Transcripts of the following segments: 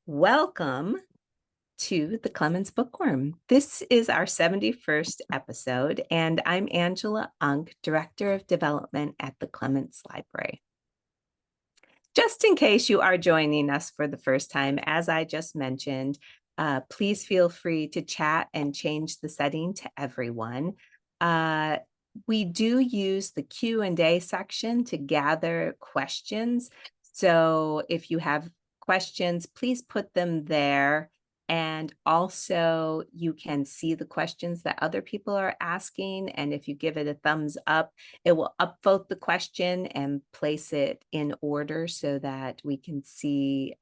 Welcome to the Clements Bookworm. This is our 71st episode, and I'm Angela Unk, Director of Development at the Clements Library. Just in case you are joining us for the first time, as I just mentioned, please feel free to chat and change the setting to everyone. We do use the Q&A section to gather questions. So if you have questions, please put them there. And also you can see the questions that other people are asking. And if you give it a thumbs up, it will upvote the question and place it in order so that we can see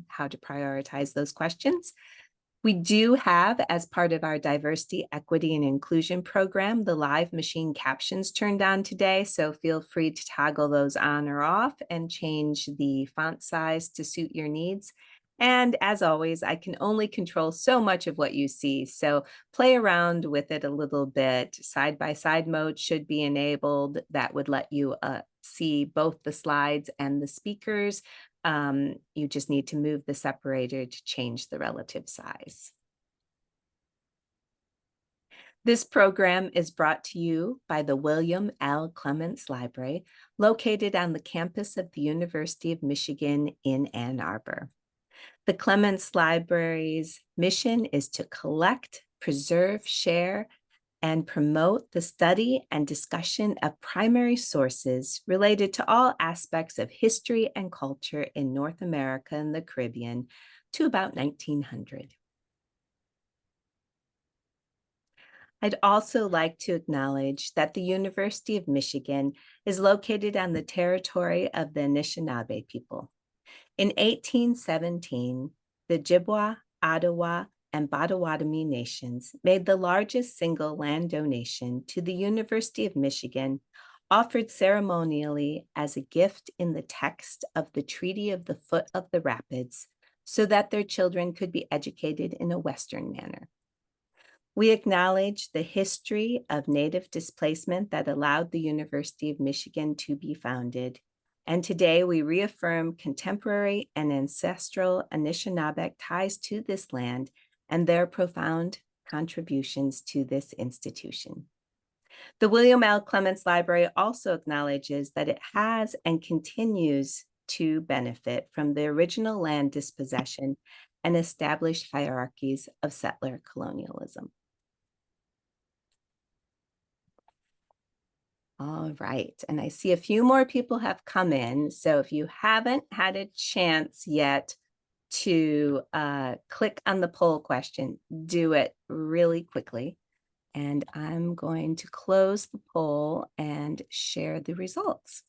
how to prioritize those questions. We do have, as part of our diversity, equity, and inclusion program, the live machine captions turned on today. So feel free to toggle those on or off and change the font size to suit your needs. And as always, I can only control so much of what you see. So play around with it a little bit. Side-by-side mode should be enabled. That would let you see both the slides and the speakers. You just need to move the separator to change the relative size. This program is brought to you by the William L. Clements Library, located on the campus of the University of Michigan in Ann Arbor. The Clements Library's mission is to collect, preserve, share, and promote the study and discussion of primary sources related to all aspects of history and culture in North America and the Caribbean to about 1900. I'd also like to acknowledge that the University of Michigan is located on the territory of the Anishinaabe people. In 1817, the Ojibwa, Ottawa, and Potawatomi nations made the largest single land donation to the University of Michigan, offered ceremonially as a gift in the text of the Treaty of the Foot of the Rapids, so that their children could be educated in a Western manner. We acknowledge the history of Native displacement that allowed the University of Michigan to be founded. And today we reaffirm contemporary and ancestral Anishinaabe ties to this land and their profound contributions to this institution. The William L. Clements Library also acknowledges that it has and continues to benefit from the original land dispossession and established hierarchies of settler colonialism. All right, and I see a few more people have come in. So if you haven't had a chance yet to click on the poll question, do it really quickly. And I'm going to close the poll and share the results.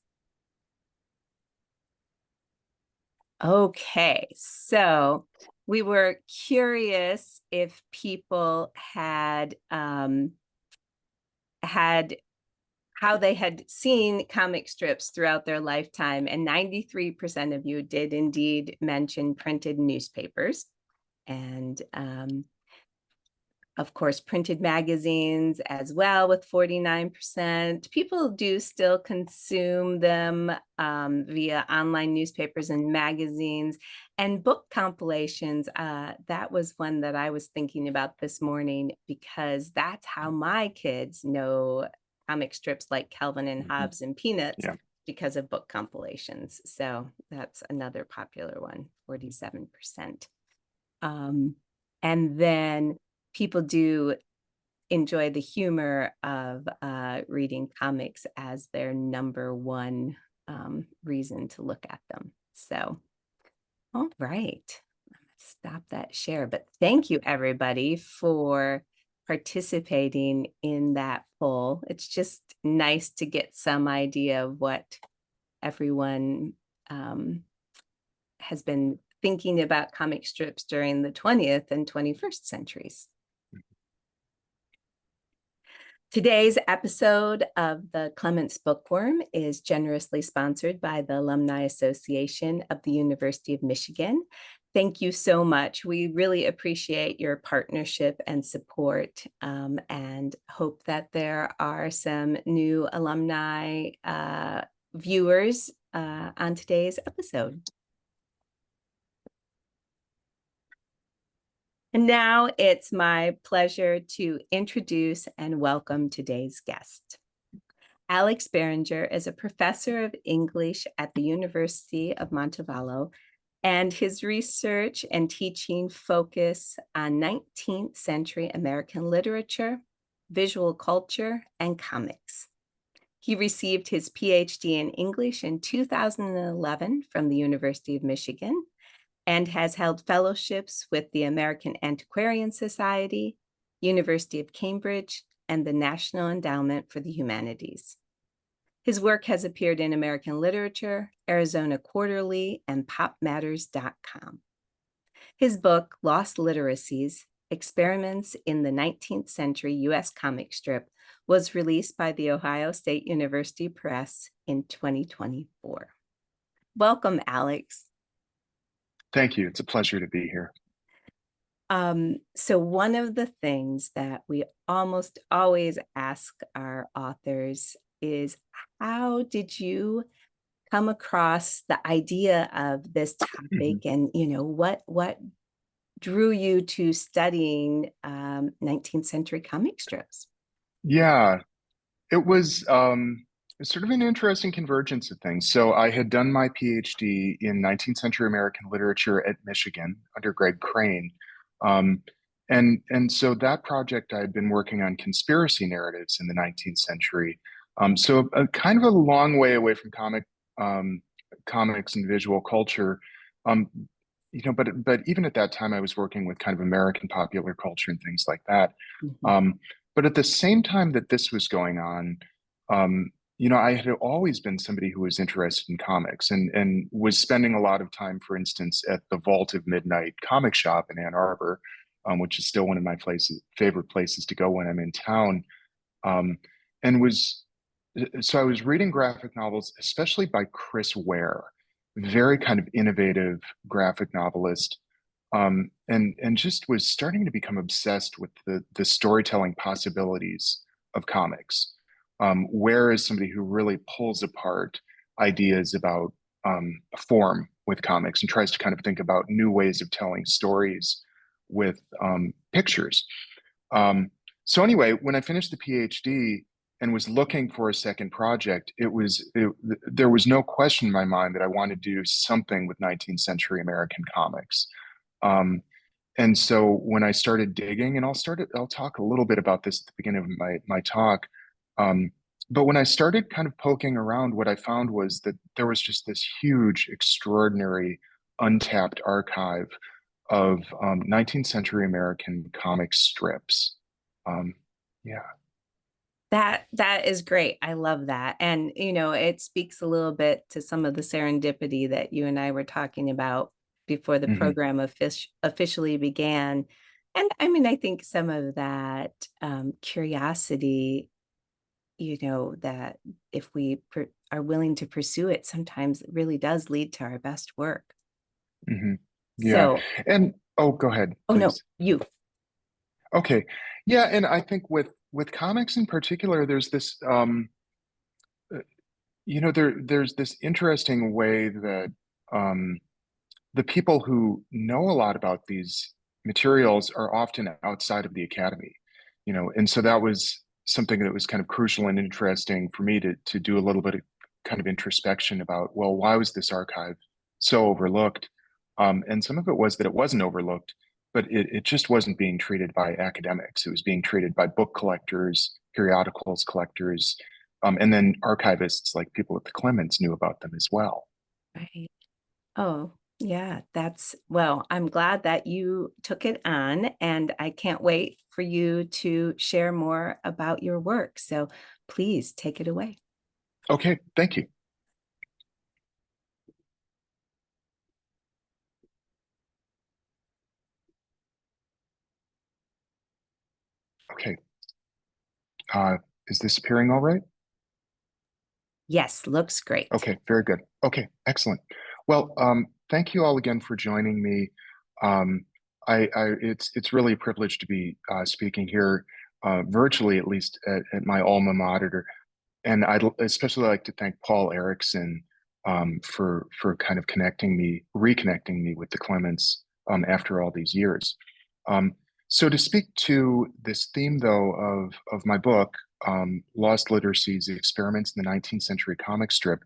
Okay, so we were curious if people had how they had seen comic strips throughout their lifetime, and 93% of you did indeed mention printed newspapers. And of course, printed magazines as well with 49%. People do still consume them via online newspapers and magazines and book compilations. That was one that I was thinking about this morning because that's how my kids know comic strips like Calvin and Hobbes and Peanuts because of book compilations. So that's another popular one, 47%. And then people do enjoy the humor of reading comics as their number one reason to look at them. So, all right, stop that share. But thank you, everybody, for participating in that poll. It's just nice to get some idea of what everyone has been thinking about comic strips during the 20th and 21st centuries. Today's episode of the Clements Bookworm is generously sponsored by the Alumni Association of the University of Michigan. Thank you so much. We really appreciate your partnership and support, and hope that there are some new alumni viewers on today's episode. And now it's my pleasure to introduce and welcome today's guest. Alex Beringer is a professor of English at the University of Montevallo, and his research and teaching focus on 19th century American literature, visual culture, and comics. He received his PhD in English in 2011 from the University of Michigan and has held fellowships with the American Antiquarian Society, University of Cambridge, and the National Endowment for the Humanities. His work has appeared in American Literature, Arizona Quarterly, and popmatters.com. His book, Lost Literacies, Experiments in the 19th Century U.S. Comic Strip, was released by the Ohio State University Press in 2024. Welcome, Alex. Thank you. It's a pleasure to be here. So one of the things that we almost always ask our authors is, how did you come across the idea of this topic? And, what drew you to studying 19th century comic strips? Yeah, it was sort of an interesting convergence of things. So I had done my PhD in 19th century American literature at Michigan under Greg Crane. Um, and so that project I had been working on conspiracy narratives in the 19th century. So a kind of a long way away from comics and visual culture. Um, but even at that time, I was working with kind of American popular culture and things like that. Mhm. Um, but at the same time that this was going on, I had always been somebody who was interested in comics and was spending a lot of time, for instance, at the Vault of Midnight comic shop in Ann Arbor, which is still one of my favorite places to go when I'm in town. Um, and was So I was reading graphic novels, especially by Chris Ware, very kind of innovative graphic novelist, and just was starting to become obsessed with the storytelling possibilities of comics. Ware is somebody who really pulls apart ideas about form with comics and tries to kind of think about new ways of telling stories with pictures. Um, so anyway, when I finished the PhD and was looking for a second project, there was no question in my mind that I wanted to do something with 19th century American comics. Um, and so when I started digging, and I'll talk a little bit about this at the beginning of my talk. Um, but when I started kind of poking around, what I found was that there was just this huge, extraordinary, untapped archive of 19th century American comic strips. Um, yeah. That is great. I love that. And it speaks a little bit to some of the serendipity that you and I were talking about before the Hmm. program officially began. And I mean, I think some of that curiosity, that if we are willing to pursue it, sometimes it really does lead to our best work. Hmm. Yeah. So, And oh, go ahead, oh no, please. you. Okay. Yeah, and I think with comics in particular, there's this uh, there's this interesting way that um the people who know a lot about these materials are often outside of the academy, and so that was something that was kind of crucial and interesting for me to do a little bit of kind of introspection about, well, why was this archive so overlooked? And some of it was that it wasn't overlooked, but it just wasn't being treated by academics. It was being treated by book collectors, periodicals collectors, and then archivists, like people at the Clements, knew about them as well. Right. Oh, yeah, well, I'm glad that you took it on, and I can't wait for you to share more about your work. So please take it away. Okay, thank you. Okay. Uh, is this appearing all right? Yes, looks great. Okay, very good. Okay, excellent. Well, thank you all again for joining me. It's really a privilege to be speaking here, virtually, at least at my alma mater. And I'd especially like to thank Paul Erickson for kind of reconnecting me with the Clements after all these years. Um, so to speak to this theme, though, of my book, Lost Literacies, Experiments in the 19th Century Comic Strip,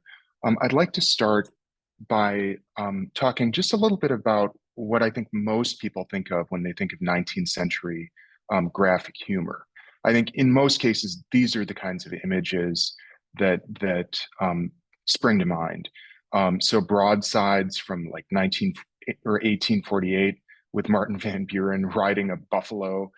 I'd like to start by talking just a little bit about what I think most people think of when they think of 19th century graphic humor. I think in most cases, these are the kinds of images that spring to mind. So broadsides from like 19 or 1848 with Martin Van Buren riding a buffalo,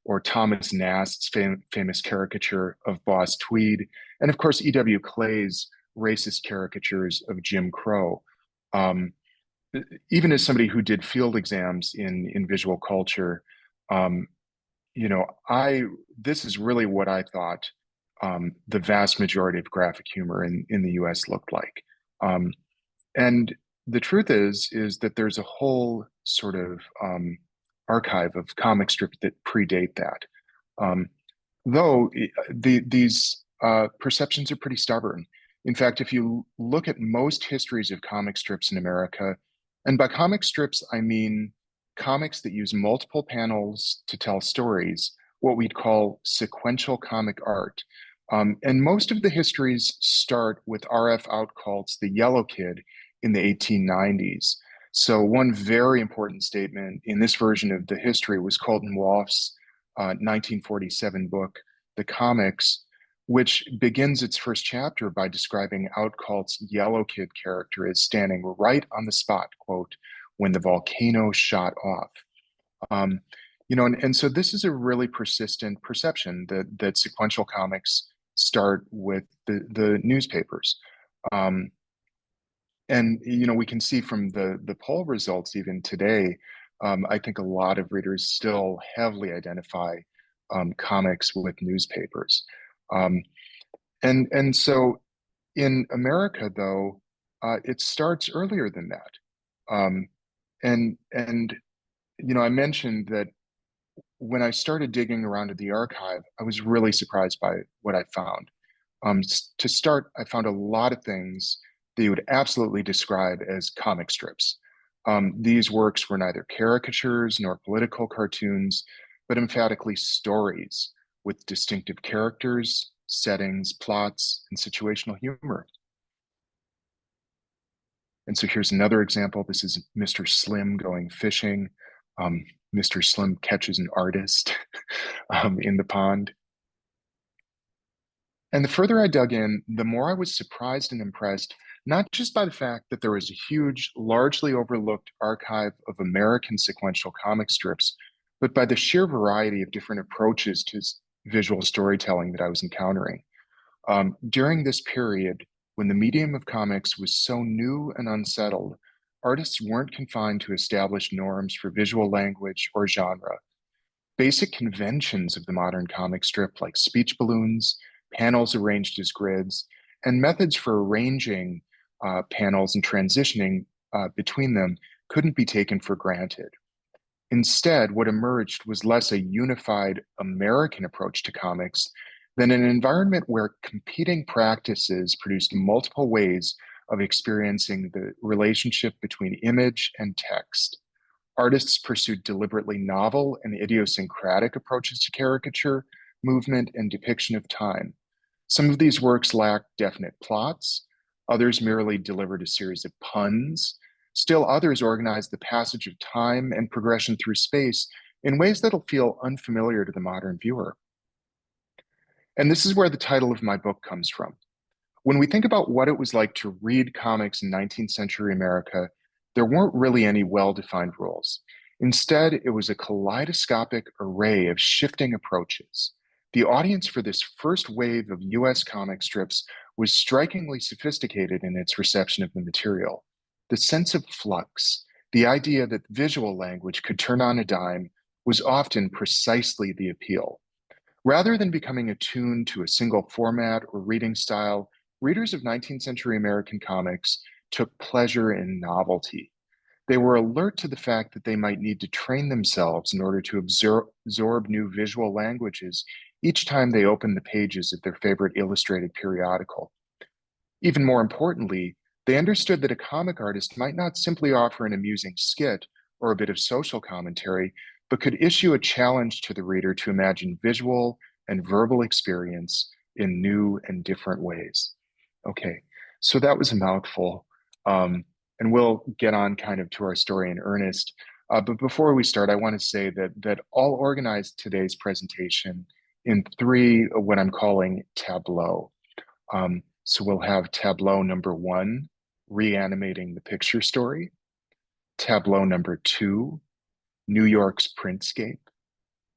or Thomas Nast's famous caricature of Boss Tweed, and of course E.W. Clay's racist caricatures of Jim Crow. Um, Even as somebody who did field exams in visual culture, um, I this is really what I thought the vast majority of graphic humor in the U.S. looked like. Um, and the truth is that there's a whole sort of archive of comic strips that predate that. Um, though these perceptions are pretty stubborn. In fact, if you look at most histories of comic strips in America, and by comic strips, I mean comics that use multiple panels to tell stories, what we'd call sequential comic art. And most of the histories start with R.F. Outcault's The Yellow Kid in the 1890s. So one very important statement in this version of the history was Colton Wolfe's 1947 book, The Comics, which begins its first chapter by describing Outcault's Yellow Kid character as standing right on the spot, quote, when the volcano shot off. Um, and so this is a really persistent perception that sequential comics start with the newspapers. Um, and we can see from the poll results even today, I think a lot of readers still heavily identify comics with newspapers. Um, and so in America, though, it starts earlier than that. And I mentioned that when I started digging around in the archive, I was really surprised by what I found. To start, I found a lot of things that you would absolutely describe as comic strips. These works were neither caricatures nor political cartoons, but emphatically stories with distinctive characters, settings, plots, and situational humor. And so here's another example. This is Mr. Slim going fishing. Mr. Slim catches an artist in the pond. And the further I dug in, the more I was surprised and impressed, not just by the fact that there was a huge, largely overlooked archive of American sequential comic strips, but by the sheer variety of different approaches to visual storytelling that I was encountering. During this period, when the medium of comics was so new and unsettled, artists weren't confined to established norms for visual language or genre. Basic conventions of the modern comic strip, like speech balloons, panels arranged as grids, and methods for arranging panels and transitioning between them, couldn't be taken for granted. Instead, what emerged was less a unified American approach to comics than an environment where competing practices produced multiple ways of experiencing the relationship between image and text. Artists pursued deliberately novel and idiosyncratic approaches to caricature, movement, and depiction of time. Some of these works lacked definite plots, others merely delivered a series of puns. Still others organized the passage of time and progression through space in ways that'll feel unfamiliar to the modern viewer. And this is where the title of my book comes from. When we think about what it was like to read comics in 19th century America, there weren't really any well-defined rules. Instead, it was a kaleidoscopic array of shifting approaches. The audience for this first wave of US comic strips was strikingly sophisticated in its reception of the material. The sense of flux, the idea that visual language could turn on a dime, was often precisely the appeal. Rather than becoming attuned to a single format or reading style, readers of 19th century American comics took pleasure in novelty. They were alert to the fact that they might need to train themselves in order to absorb new visual languages each time they opened the pages of their favorite illustrated periodical. Even more importantly, they understood that a comic artist might not simply offer an amusing skit or a bit of social commentary, but could issue a challenge to the reader to imagine visual and verbal experience in new and different ways. Okay, so that was a mouthful. And we'll get on kind of to our story in earnest. But before we start, I want to say that I'll organize today's presentation in three, what I'm calling tableau. So we'll have tableau number one, reanimating the picture story. Tableau number two, New York's printscape.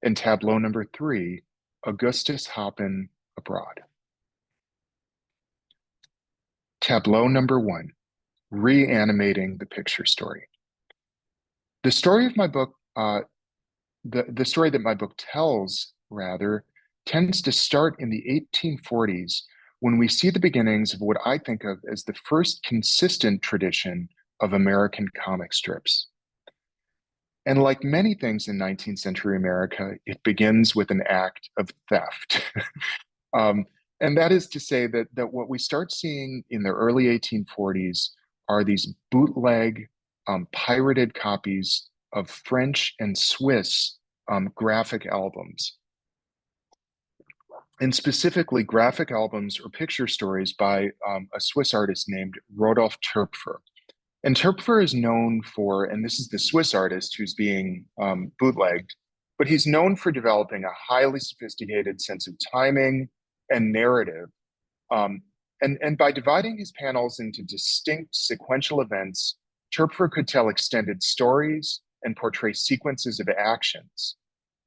And tableau number three, Augustus Hoppin abroad. Tableau number one, reanimating the picture story. The story of my book, the story that my book tells, rather, tends to start in the 1840s when we see the beginnings of what I think of as the first consistent tradition of American comic strips. And like many things in 19th century America, it begins with an act of theft. And that is to say that what we start seeing in the early 1840s are these bootleg, pirated copies of French and Swiss graphic albums. And specifically graphic albums or picture stories by a Swiss artist named Rodolphe Töpfer. And Töpfer is known for, and this is the Swiss artist who's being bootlegged, but he's known for developing a highly sophisticated sense of timing and narrative. And by dividing his panels into distinct sequential events, Töpfer could tell extended stories and portray sequences of actions.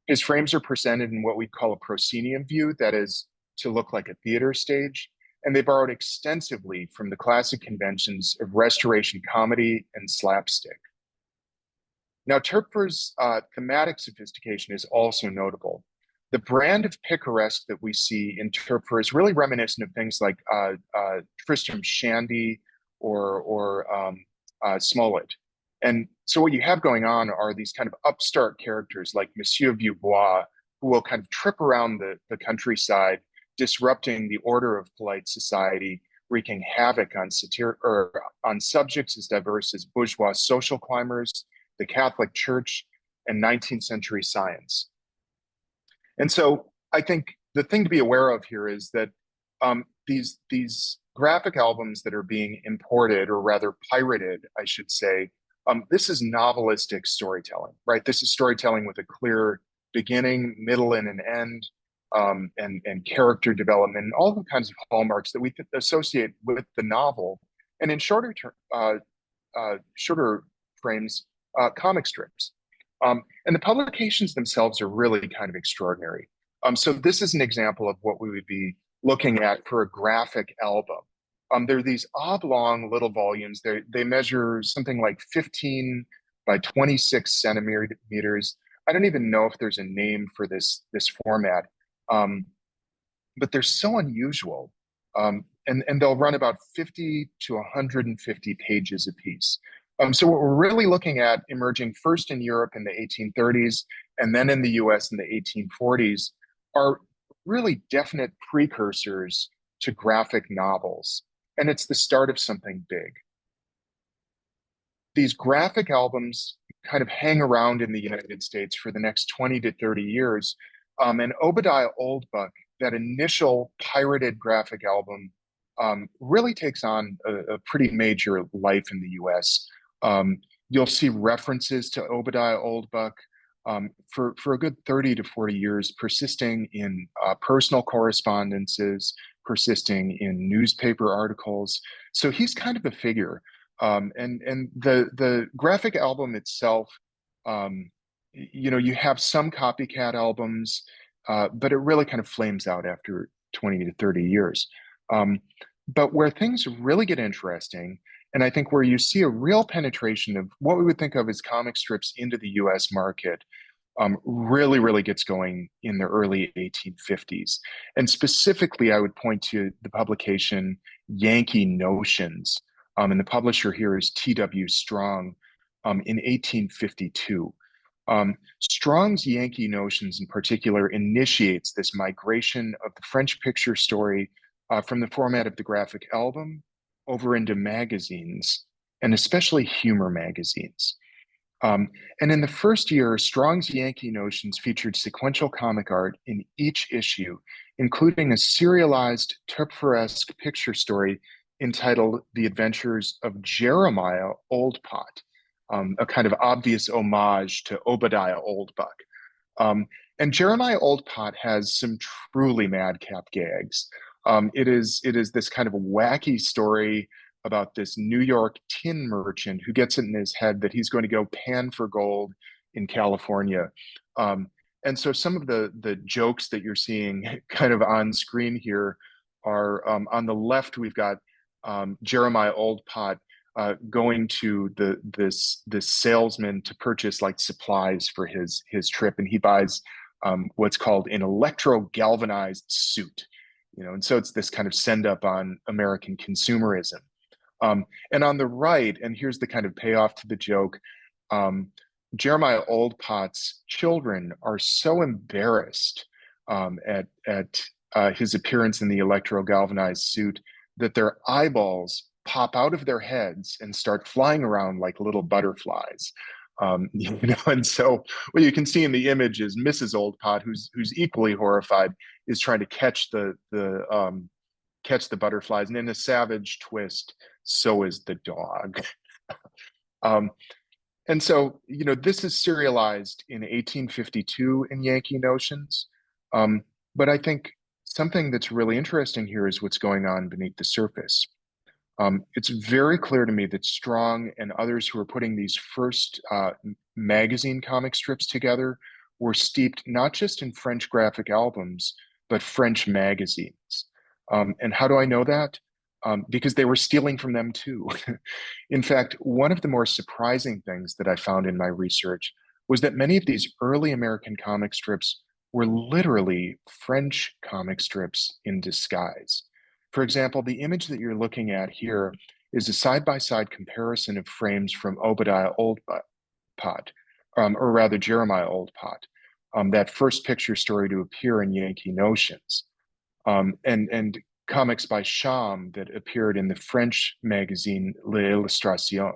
His frames are presented in what we call a proscenium view, that is, to look like a theater stage, and they borrowed extensively from the classic conventions of Restoration comedy and slapstick. Now, Töpfer's thematic sophistication is also notable. The brand of picaresque that we see in Töpfer is really reminiscent of things like Tristram Shandy or Smollett. And so what you have going on are these kind of upstart characters like Monsieur Vieuxbois, who will kind of trip around the countryside, disrupting the order of polite society, wreaking havoc on subjects as diverse as bourgeois social climbers, the Catholic Church, and 19th century science. And so I think the thing to be aware of here is that these graphic albums that are being imported, or rather pirated, I should say, this is novelistic storytelling, right? This is storytelling with a clear beginning, middle, and an end, and character development, and all the kinds of hallmarks that we associate with the novel. And in shorter frames, comic strips. And the publications themselves are really kind of extraordinary. So this is an example of what we would be looking at for a graphic album. There are these oblong little volumes. They measure something like 15 by 26 centimeters. I don't even know if there's a name for this format, but they're so unusual. And they'll run about 50 to 150 pages a piece. So what we're really looking at, emerging first in Europe in the 1830s and then in the US in the 1840s, are really definite precursors to graphic novels. And it's the start of something big. These graphic albums kind of hang around in the United States for the next 20 to 30 years. And Obadiah Oldbuck, that initial pirated graphic album, really takes on a pretty major life in the US. You'll see references to Obadiah Oldbuck for a good 30 to 40 years, persisting in personal correspondences, persisting in newspaper articles. So he's kind of a figure. And the graphic album itself, you have some copycat albums, but it really kind of flames out after 20 to 30 years. But where things really get interesting, and I think where you see a real penetration of what we would think of as comic strips into the US market, really gets going in the early 1850s. And specifically, I would point to the publication Yankee Notions. And the publisher here is T.W. Strong in 1852. Strong's Yankee Notions in particular initiates this migration of the French picture story from the format of the graphic album over into magazines, and especially humor magazines. Um, and in the first year, Strong's Yankee Notions featured sequential comic art in each issue, including a serialized Topfer-esque picture story entitled The Adventures of Jeremiah Oldpot, a kind of obvious homage to Obadiah Oldbuck. Um, and Jeremiah Oldpot has some truly madcap gags. It is this kind of wacky story about this New York tin merchant who gets it in his head that he's going to go pan for gold in California. Um, and so some of the jokes that you're seeing kind of on screen here are on the left, we've got Jeremiah Oldpot going to this salesman to purchase like supplies for his trip, and he buys what's called an electro galvanized suit, and so it's this kind of send up on American consumerism. And on the right, and here's the kind of payoff to the joke. Um, Jeremiah Oldpot's children are so embarrassed at his appearance in the electro galvanized suit that their eyeballs pop out of their heads and start flying around like little butterflies. And so what you can see in the image is Mrs. Oldpot, who's equally horrified, is trying to catch the butterflies, and in a savage twist, so is the dog. um, and so, this is serialized in 1852 in Yankee Notions. But I think something that's really interesting here is what's going on beneath the surface. It's very clear to me that Strong and others who are putting these first magazine comic strips together were steeped not just in French graphic albums, but French magazines. And how do I know that? Because they were stealing from them too. In fact, one of the more surprising things that I found in my research was that many of these early American comic strips were literally French comic strips in disguise. For example, the image that you're looking at here is a side-by-side comparison of frames from Obadiah Oldpot, or rather Jeremiah Oldpot, that first picture story to appear in Yankee Notions, and comics by Cham that appeared in the French magazine L'Illustration.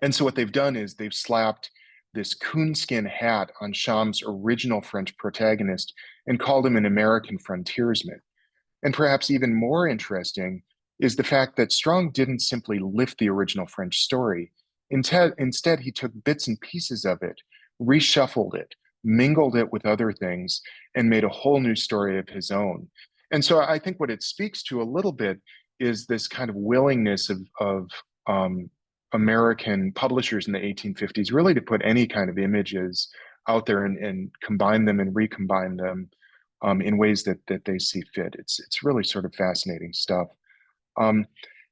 And so what they've done is they've slapped this coonskin hat on Cham's original French protagonist and called him an American frontiersman. And perhaps even more interesting is the fact that Strong didn't simply lift the original French story. Instead, he took bits and pieces of it, reshuffled it, mingled it with other things, and made a whole new story of his own. And so I think what it speaks to a little bit is this kind of willingness of American publishers in the 1850s really to put any kind of images out there and combine them and recombine them in ways that they see fit. It's really sort of fascinating stuff. Um,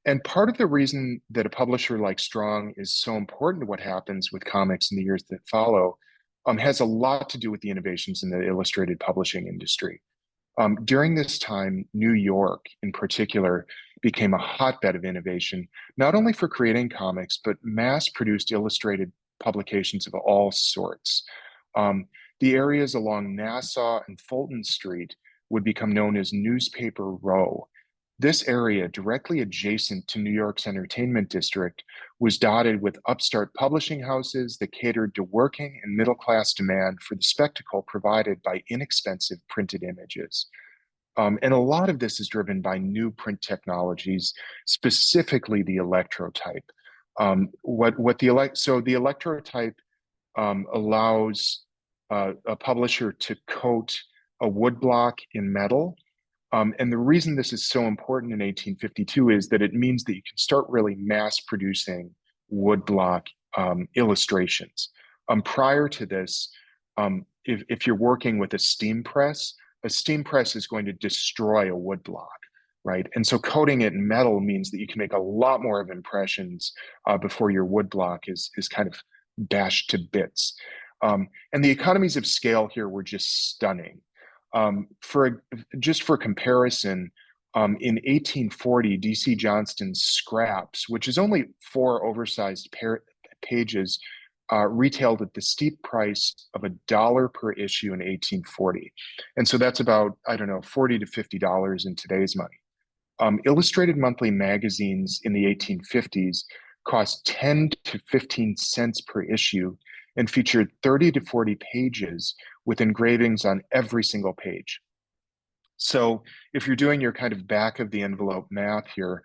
and part of the reason that a publisher like Strong is so important to what happens with comics in the years that follow has a lot to do with the innovations in the illustrated publishing industry. During this time, New York in particular became a hotbed of innovation, not only for creating comics, but mass-produced illustrated publications of all sorts. The areas along Nassau and Fulton Street would become known as Newspaper Row. This area, directly adjacent to New York's entertainment district, was dotted with upstart publishing houses that catered to working and middle-class demand for the spectacle provided by inexpensive printed images. And a lot of this is driven by new print technologies, specifically the electrotype. So the electrotype allows a publisher to coat a woodblock in metal. And the reason this is so important in 1852 is that it means that you can start really mass producing woodblock illustrations. Prior to this, if you're working with a steam press is going to destroy a woodblock, right? And so coating it in metal means that you can make a lot more of impressions before your woodblock is kind of dashed to bits. And the economies of scale here were just stunning. Just for comparison, in 1840, DC Johnston's Scraps, which is only 4 oversized pages, retailed at the steep price of $1 per issue in 1840. And so that's about, I don't know, $40 to $50 in today's money. Illustrated monthly magazines in the 1850s cost 10 to 15 cents per issue, and featured 30 to 40 pages with engravings on every single page. So if you're doing your kind of back of the envelope math here,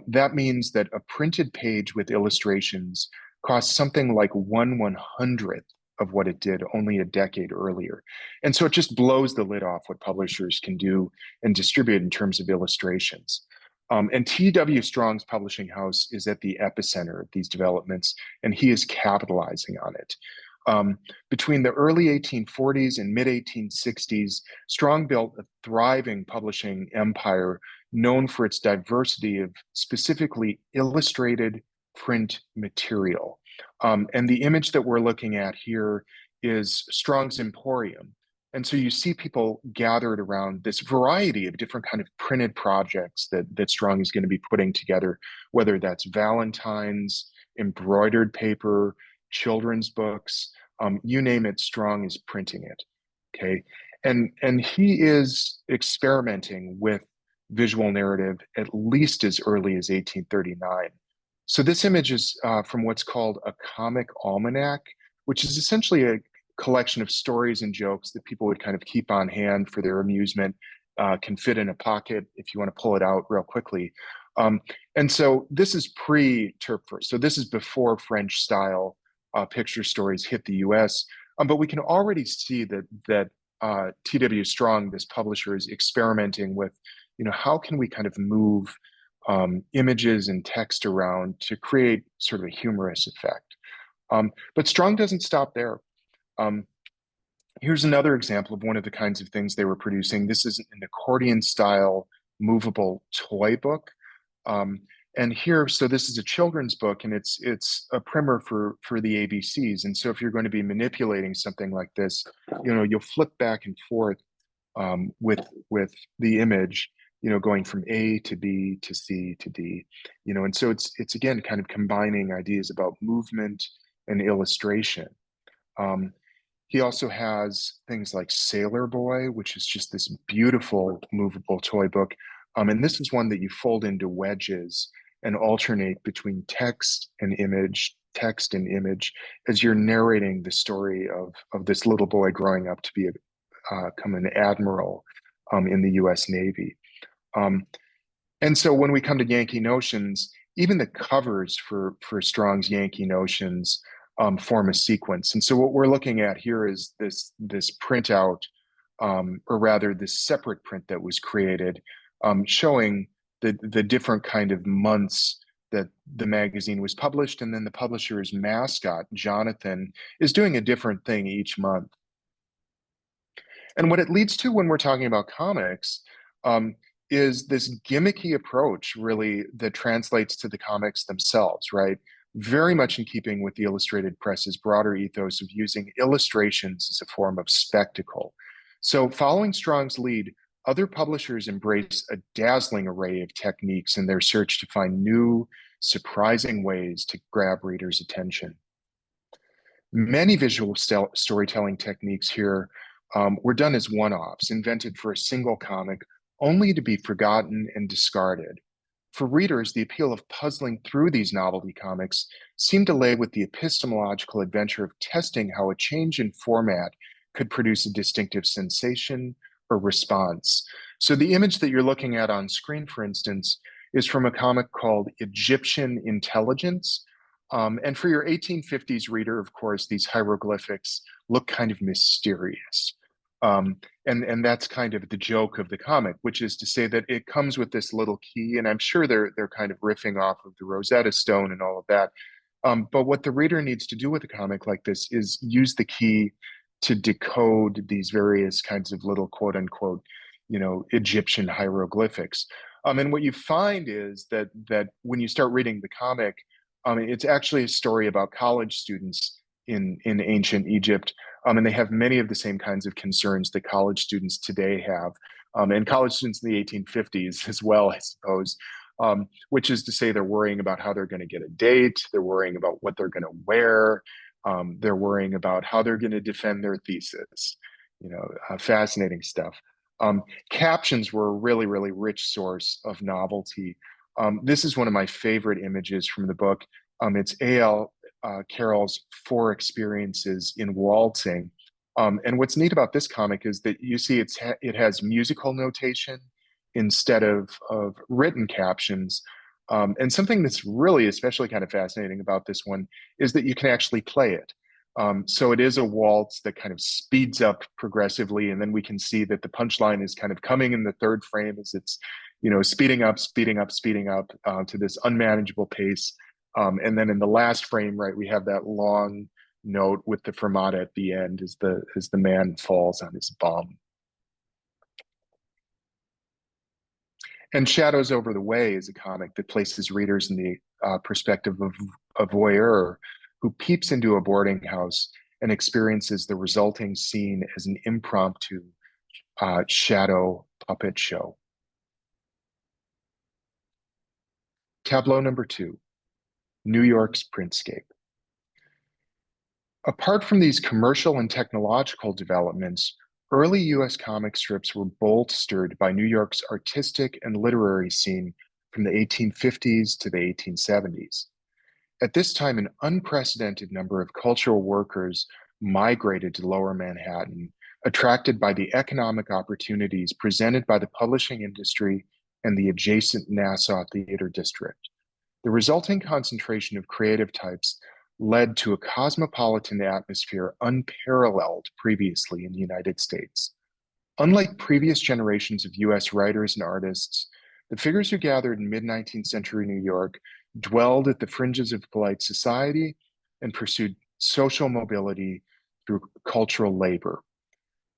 that means that a printed page with illustrations costs something like 1/100th of what it did only a decade earlier. And so it just blows the lid off what publishers can do and distribute in terms of illustrations. And T.W. Strong's publishing house is at the epicenter of these developments, and he is capitalizing on it. Between the early 1840s and mid 1860s, Strong built a thriving publishing empire known for its diversity of specifically illustrated print material. And the image that we're looking at here is Strong's Emporium. And so you see people gathered around this variety of different kind of printed projects that Strong is going to be putting together, whether that's Valentine's, embroidered paper, children's books, you name it, Strong is printing it. Okay. And he is experimenting with visual narrative at least as early as 1839. So this image is from what's called a comic almanac, which is essentially a collection of stories and jokes that people would kind of keep on hand for their amusement, can fit in a pocket if you want to pull it out real quickly. And so this is pre-Turpfer. So this is before French style picture stories hit the US. But we can already see that T.W. Strong, this publisher, is experimenting with, how can we kind of move images and text around to create sort of a humorous effect. But Strong doesn't stop there. Here's another example of one of the kinds of things they were producing. This is an accordion style movable toy book. And here, so this is a children's book, and it's a primer for the ABCs. And so if you're going to be manipulating something like this, you'll flip back and forth with the image, going from A to B to C to D, and so it's again kind of combining ideas about movement and illustration. He also has things like Sailor Boy, which is just this beautiful movable toy book. And this is one that you fold into wedges and alternate between text and image as you're narrating the story of this little boy growing up to become an admiral in the US Navy. And so when we come to Yankee Notions, even the covers for Strong's Yankee Notions form a sequence. And so what we're looking at here is this printout, or rather this separate print that was created, showing the different kind of months that the magazine was published, and then the publisher's mascot, Jonathan, is doing a different thing each month. And what it leads to when we're talking about comics is this gimmicky approach, really, that translates to the comics themselves, right? Very much in keeping with the Illustrated Press's broader ethos of using illustrations as a form of spectacle. So following Strong's lead, other publishers embrace a dazzling array of techniques in their search to find new, surprising ways to grab readers' attention. Many visual storytelling techniques here were done as one-offs, invented for a single comic, only to be forgotten and discarded. For readers, the appeal of puzzling through these novelty comics seemed to lay with the epistemological adventure of testing how a change in format could produce a distinctive sensation or response. So the image that you're looking at on screen, for instance, is from a comic called Egyptian Intelligence. And for your 1850s reader, of course, these hieroglyphics look kind of mysterious. And that's kind of the joke of the comic, which is to say that it comes with this little key, and I'm sure they're kind of riffing off of the Rosetta Stone and all of that. But what the reader needs to do with a comic like this is use the key to decode these various kinds of little quote unquote, Egyptian hieroglyphics. And what you find is that when you start reading the comic, it's actually a story about college students in ancient Egypt. And they have many of the same kinds of concerns that college students today have, and college students in the 1850s as well, I suppose, which is to say they're worrying about how they're going to get a date, they're worrying about what they're going to wear, they're worrying about how they're going to defend their thesis. Fascinating stuff. Captions were a really, really rich source of novelty. This is one of my favorite images from the book. It's A.L. Carroll's Four Experiences in Waltzing. And what's neat about this comic is that you see it has musical notation instead of written captions. And something that's really especially kind of fascinating about this one is that you can actually play it. So it is a waltz that kind of speeds up progressively, and then we can see that the punchline is kind of coming in the third frame as it's, speeding up, speeding up, speeding up to this unmanageable pace. And then in the last frame, right, we have that long note with the fermata at the end as the man falls on his bum. And Shadows Over the Way is a comic that places readers in the perspective of a voyeur who peeps into a boarding house and experiences the resulting scene as an impromptu shadow puppet show. Tableau number 2, New York's Printscape. Apart from these commercial and technological developments, early US comic strips were bolstered by New York's artistic and literary scene from the 1850s to the 1870s. At this time, an unprecedented number of cultural workers migrated to Lower Manhattan, attracted by the economic opportunities presented by the publishing industry and the adjacent Nassau Theater District. The resulting concentration of creative types led to a cosmopolitan atmosphere unparalleled previously in the United States. Unlike previous generations of US writers and artists, the figures who gathered in mid-19th century New York dwelled at the fringes of polite society and pursued social mobility through cultural labor.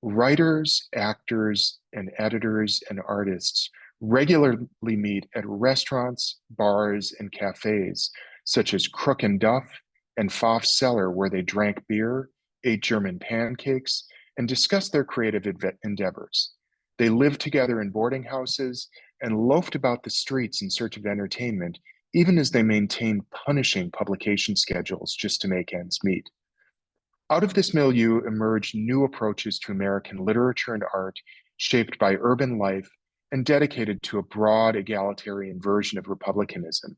Writers, actors, and editors and artists regularly meet at restaurants, bars, and cafes, such as Crook and Duff and Pfaff's Cellar, where they drank beer, ate German pancakes, and discussed their creative endeavors. They lived together in boarding houses and loafed about the streets in search of entertainment, even as they maintained punishing publication schedules just to make ends meet. Out of this milieu emerged new approaches to American literature and art, shaped by urban life and dedicated to a broad egalitarian version of republicanism.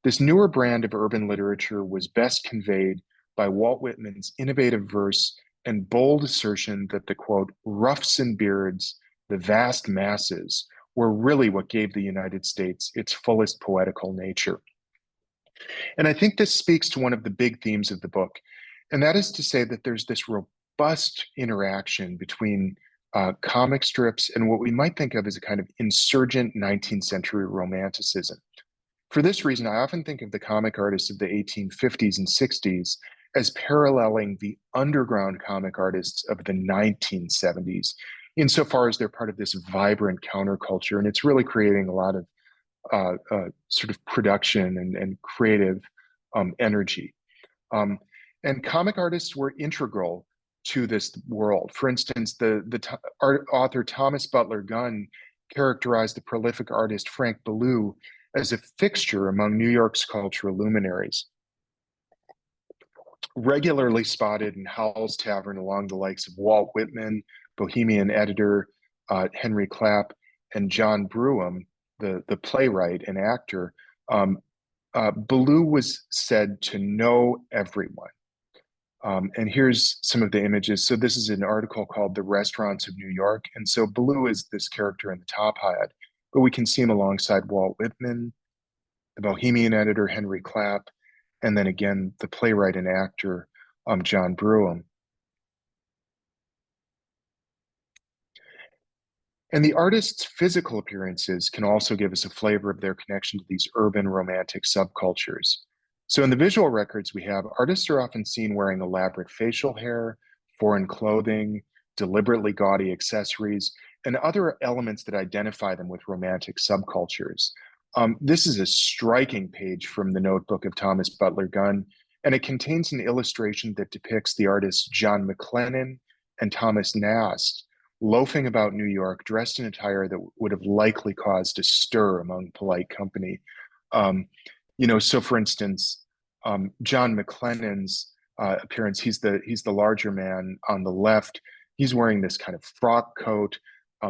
This newer brand of urban literature was best conveyed by Walt Whitman's innovative verse and bold assertion that the, quote, roughs and beards, the vast masses, were really what gave the United States its fullest poetical nature. And I think this speaks to one of the big themes of the book, and that is to say that there's this robust interaction between comic strips and what we might think of as a kind of insurgent 19th century romanticism. For this reason, I often think of the comic artists of the 1850s and 60s as paralleling the underground comic artists of the 1970s, insofar as they're part of this vibrant counterculture. And it's really creating a lot of sort of production and creative energy. And comic artists were integral to this world. For instance, the author Thomas Butler Gunn characterized the prolific artist Frank Bellew as a fixture among New York's cultural luminaries. Regularly spotted in Howell's Tavern along the likes of Walt Whitman, Bohemian editor Henry Clapp, and John Brewham, the playwright and actor, Bellew was said to know everyone. And here's some of the images. So this is an article called The Restaurants of New York. And so Bellew is this character in the top hat, but we can see him alongside Walt Whitman, the Bohemian editor, Henry Clapp, and then again, the playwright and actor, John Brewham. And the artist's physical appearances can also give us a flavor of their connection to these urban romantic subcultures. So in the visual records we have, artists are often seen wearing elaborate facial hair, foreign clothing, deliberately gaudy accessories, and other elements that identify them with romantic subcultures. This is a striking page from the notebook of Thomas Butler Gunn, and it contains an illustration that depicts the artists John McLennan and Thomas Nast loafing about New York, dressed in attire that would have likely caused a stir among polite company. So for instance, John McLennan's appearance, he's the larger man on the left. He's wearing this kind of frock coat.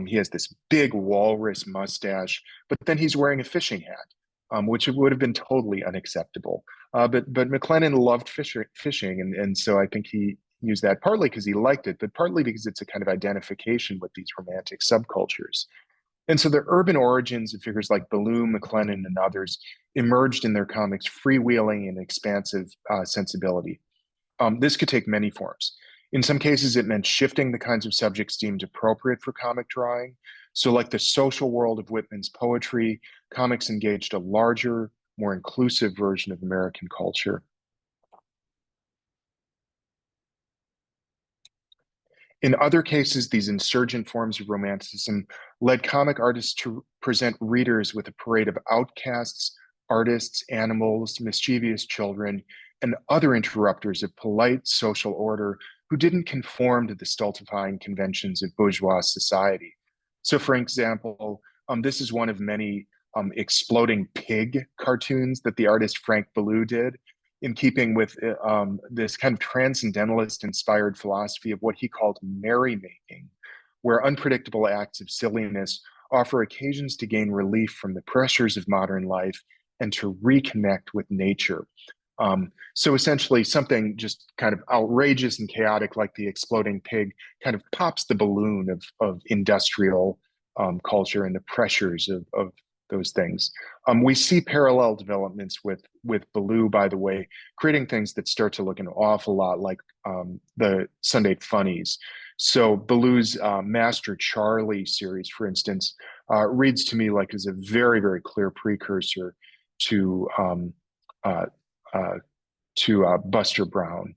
He has this big walrus mustache, but then he's wearing a fishing hat. which would have been totally unacceptable. But McLennan loved fishing, and so I think he used that partly because he liked it, but partly because it's a kind of identification with these romantic subcultures. And so the urban origins of figures like Bellew, McLennan, and others emerged in their comics' freewheeling and expansive sensibility. This could take many forms. In some cases, it meant shifting the kinds of subjects deemed appropriate for comic drawing. So, like the social world of Whitman's poetry, comics engaged a larger, more inclusive version of American culture. In other cases, these insurgent forms of romanticism led comic artists to present readers with a parade of outcasts, artists, animals, mischievous children, and other interrupters of polite social order who didn't conform to the stultifying conventions of bourgeois society. So, for example, this is one of many exploding pig cartoons that the artist Frank Bellew did, in keeping with this kind of transcendentalist inspired philosophy of what he called merrymaking, where unpredictable acts of silliness offer occasions to gain relief from the pressures of modern life and to reconnect with nature. So essentially, something just kind of outrageous and chaotic, like the exploding pig, kind of pops the balloon of industrial culture and the pressures of those things. We see parallel developments with Bellew, by the way, creating things that start to look an awful lot like the Sunday Funnies. So Bellew's Master Charlie series, for instance, reads to me like is a very, very clear precursor to uh, uh, Buster Brown.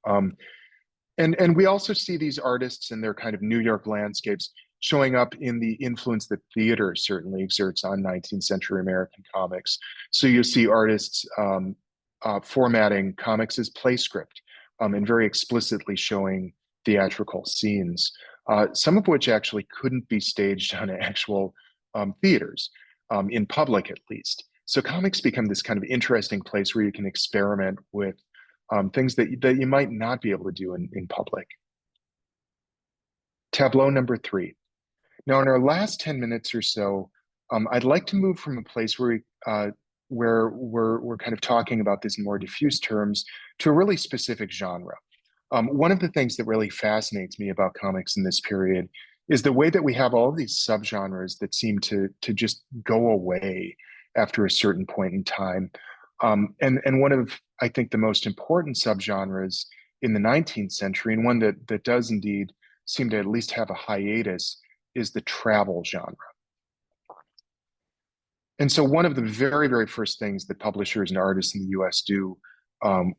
Um, and we also see these artists and their kind of New York landscapes showing up in the influence that theater certainly exerts on 19th century American comics. So you see artists formatting comics as play script and very explicitly showing theatrical scenes, some of which actually couldn't be staged on actual theaters, in public at least. So comics become this kind of interesting place where you can experiment with things that you might not be able to do in public. Tableau number 3. Now, in our last 10 minutes or so, I'd like to move from a place where we're kind of talking about this in more diffuse terms to a really specific genre. One of the things that really fascinates me about comics in this period is the way that we have all of these subgenres that seem to just go away after a certain point in time. And one of, I think, the most important subgenres in the 19th century, and one that does indeed seem to at least have a hiatus, is the travel genre. And so one of the very, very first things that publishers and artists in the US do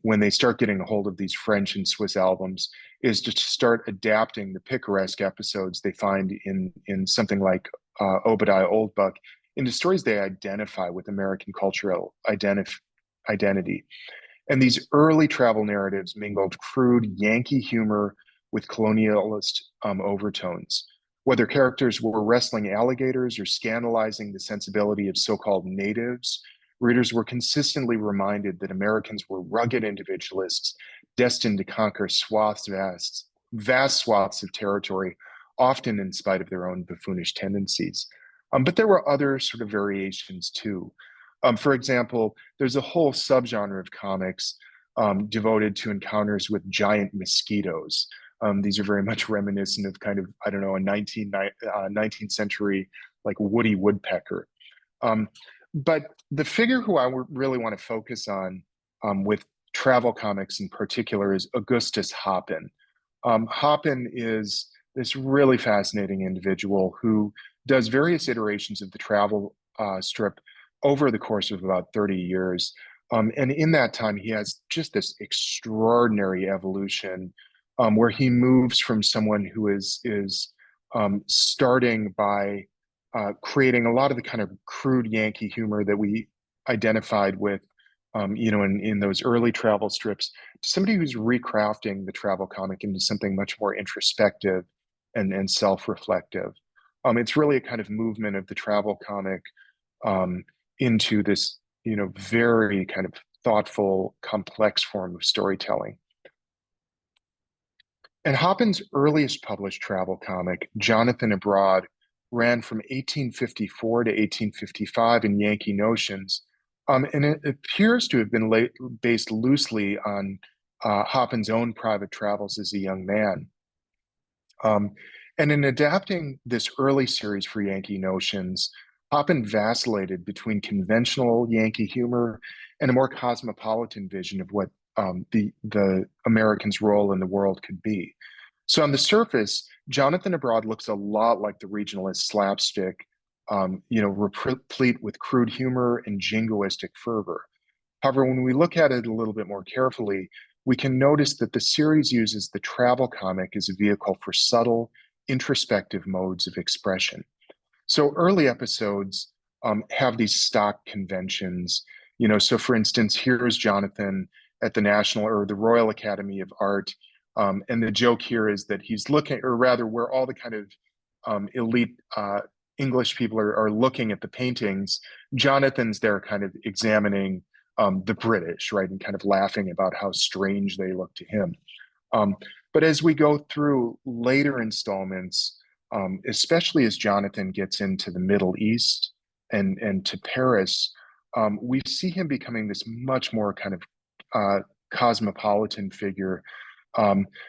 when they start getting a hold of these French and Swiss albums is to start adapting the picaresque episodes they find in something like Obadiah Oldbuck into stories they identify with American cultural identity. And these early travel narratives mingled crude Yankee humor with colonialist overtones. Whether characters were wrestling alligators or scandalizing the sensibility of so-called natives, readers were consistently reminded that Americans were rugged individualists destined to conquer vast swaths of territory, often in spite of their own buffoonish tendencies. But there were other sort of variations too. For example, there's a whole subgenre of comics devoted to encounters with giant mosquitoes. These are very much reminiscent of kind of, I don't know, a 19th century like Woody Woodpecker. But the figure who I really want to focus on with travel comics in particular is Augustus Hoppin. Hoppin is this really fascinating individual who does various iterations of the travel strip over the course of about 30 years. And in that time, he has just this extraordinary evolution where he moves from someone who is starting by creating a lot of the kind of crude Yankee humor that we identified with, in those early travel strips, to somebody who's recrafting the travel comic into something much more introspective and self-reflective. It's really a kind of movement of the travel comic into this, very kind of thoughtful, complex form of storytelling. And Hoppin's earliest published travel comic, Jonathan Abroad, ran from 1854 to 1855 in Yankee Notions. And it appears to have been based loosely on Hoppin's own private travels as a young man. And in adapting this early series for Yankee Notions, Hoppin vacillated between conventional Yankee humor and a more cosmopolitan vision of what the Americans' role in the world could be. So on the surface, Jonathan Abroad looks a lot like the regionalist slapstick, replete with crude humor and jingoistic fervor. However, when we look at it a little bit more carefully, we can notice that the series uses the travel comic as a vehicle for subtle, introspective modes of expression. So early episodes have these stock conventions. So for instance, here's Jonathan at the National or the Royal Academy of Art. And the joke here is that he's looking, or rather, where all the kind of elite English people are looking at the paintings, Jonathan's there kind of examining the British, right, and kind of laughing about how strange they look to him. But as we go through later installments, especially as Jonathan gets into the Middle East and to Paris, we see him becoming this much more kind of cosmopolitan figure.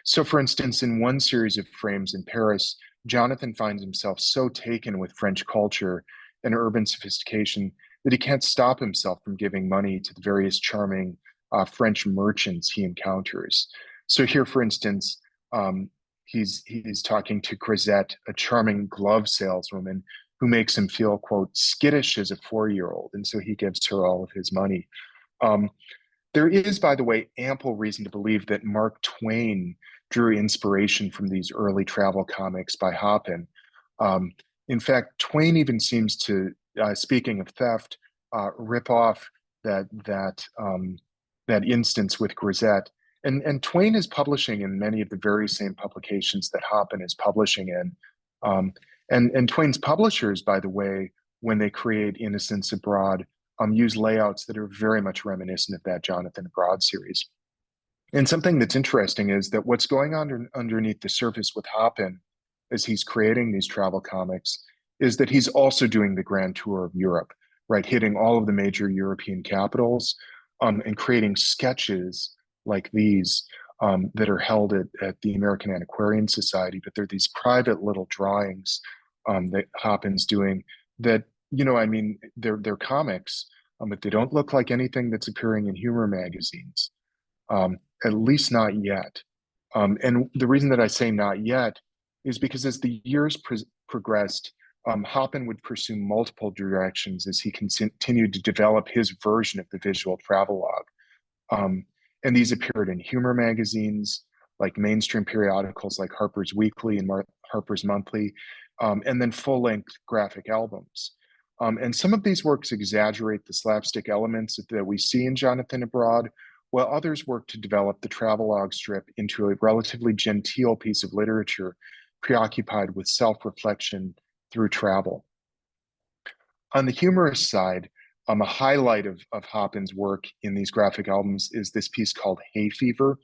So, for instance, in one series of frames in Paris, Jonathan finds himself so taken with French culture and urban sophistication that he can't stop himself from giving money to the various charming French merchants he encounters. So here, for instance, he's talking to Grisette, a charming glove saleswoman who makes him feel, quote, skittish as a 4-year-old. And so he gives her all of his money. There is, by the way, ample reason to believe that Mark Twain drew inspiration from these early travel comics by Hoppin. In fact, Twain even seems to, speaking of theft, rip off that instance with Grisette. And Twain is publishing in many of the very same publications that Hoppin is publishing in. And Twain's publishers, by the way, when they create Innocents Abroad, use layouts that are very much reminiscent of that Jonathan Abroad series. And something that's interesting is that what's going on underneath the surface with Hoppin as he's creating these travel comics is that he's also doing the grand tour of Europe, right? Hitting all of the major European capitals and creating sketches like these that are held at the American Antiquarian Society, but they're these private little drawings that Hoppin's doing that, I mean, they're comics, but they don't look like anything that's appearing in humor magazines, at least not yet. And the reason that I say not yet is because as the years progressed, Hoppin would pursue multiple directions as he continued to develop his version of the visual travelogue. And these appeared in humor magazines, like mainstream periodicals like Harper's Weekly and Harper's Monthly, and then full-length graphic albums. And some of these works exaggerate the slapstick elements that we see in Jonathan Abroad, while others work to develop the travelogue strip into a relatively genteel piece of literature preoccupied with self-reflection through travel. On the humorous side, a highlight of Hoppin's work in these graphic albums is this piece called Hay Fever.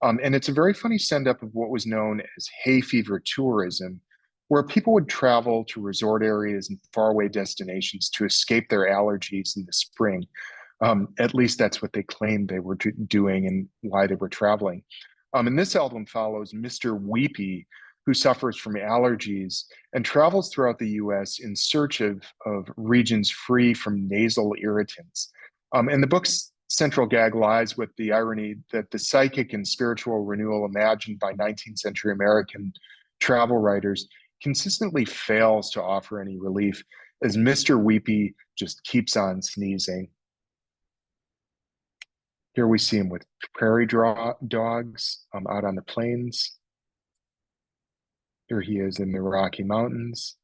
And it's a very funny send-up of what was known as hay fever tourism, where people would travel to resort areas and faraway destinations to escape their allergies in the spring. At least that's what they claimed they were doing and why they were traveling. And this album follows Mr. Weepy, who suffers from allergies and travels throughout the US in search of regions free from nasal irritants. And the book's central gag lies with the irony that the psychic and spiritual renewal imagined by 19th century American travel writers consistently fails to offer any relief as Mr. Weepy just keeps on sneezing. Here we see him with prairie dogs out on the plains. Here he is in the Rocky Mountains.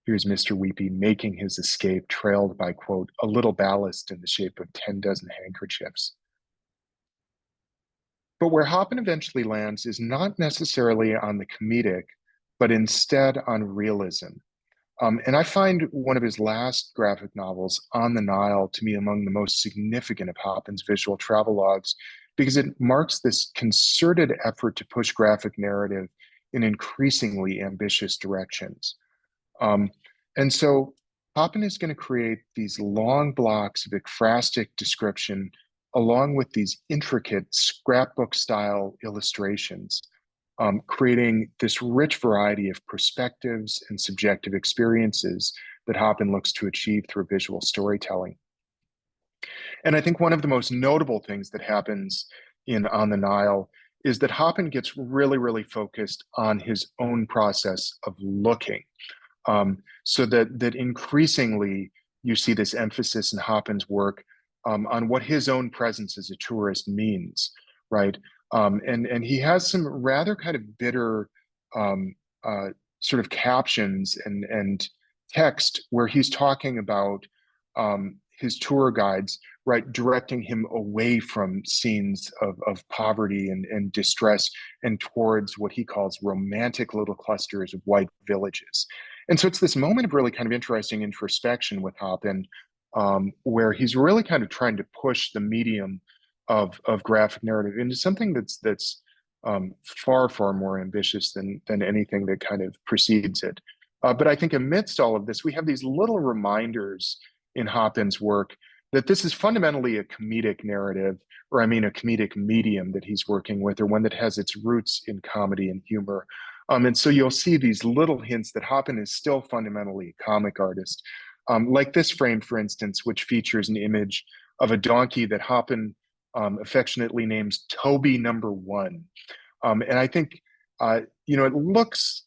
Here's Mr. Weepy making his escape, trailed by, quote, a little ballast in the shape of 10 dozen handkerchiefs. But where Hoppin eventually lands is not necessarily on the comedic, but instead on realism. And I find one of his last graphic novels, On the Nile, to be among the most significant of Hoppin's visual travelogues because it marks this concerted effort to push graphic narrative in increasingly ambitious directions. Um, and so Hoppen is going to create these long blocks of ekphrastic description along with these intricate scrapbook style illustrations, creating this rich variety of perspectives and subjective experiences that Hoppen looks to achieve through visual storytelling. And I think one of the most notable things that happens in On the Nile is that Hoppen gets really, really focused on his own process of looking. So that increasingly you see this emphasis in Hoppen's work on what his own presence as a tourist means, right? And he has some rather kind of bitter um, uh, sort of captions and text where he's talking about his tour guides, right, directing him away from scenes of poverty and distress and towards what he calls romantic little clusters of white villages. And so it's this moment of really kind of interesting introspection with Hoppen, where he's really kind of trying to push the medium of graphic narrative into something that's far, far more ambitious than anything that kind of precedes it. But I think amidst all of this, we have these little reminders in Hoppen's work that this is fundamentally a comedic narrative, or I mean, a comedic medium that he's working with, or one that has its roots in comedy and humor. And so you'll see these little hints that Hoppen is still fundamentally a comic artist. Like this frame, for instance, which features an image of a donkey that Hoppen affectionately names Toby number one. And I think, it looks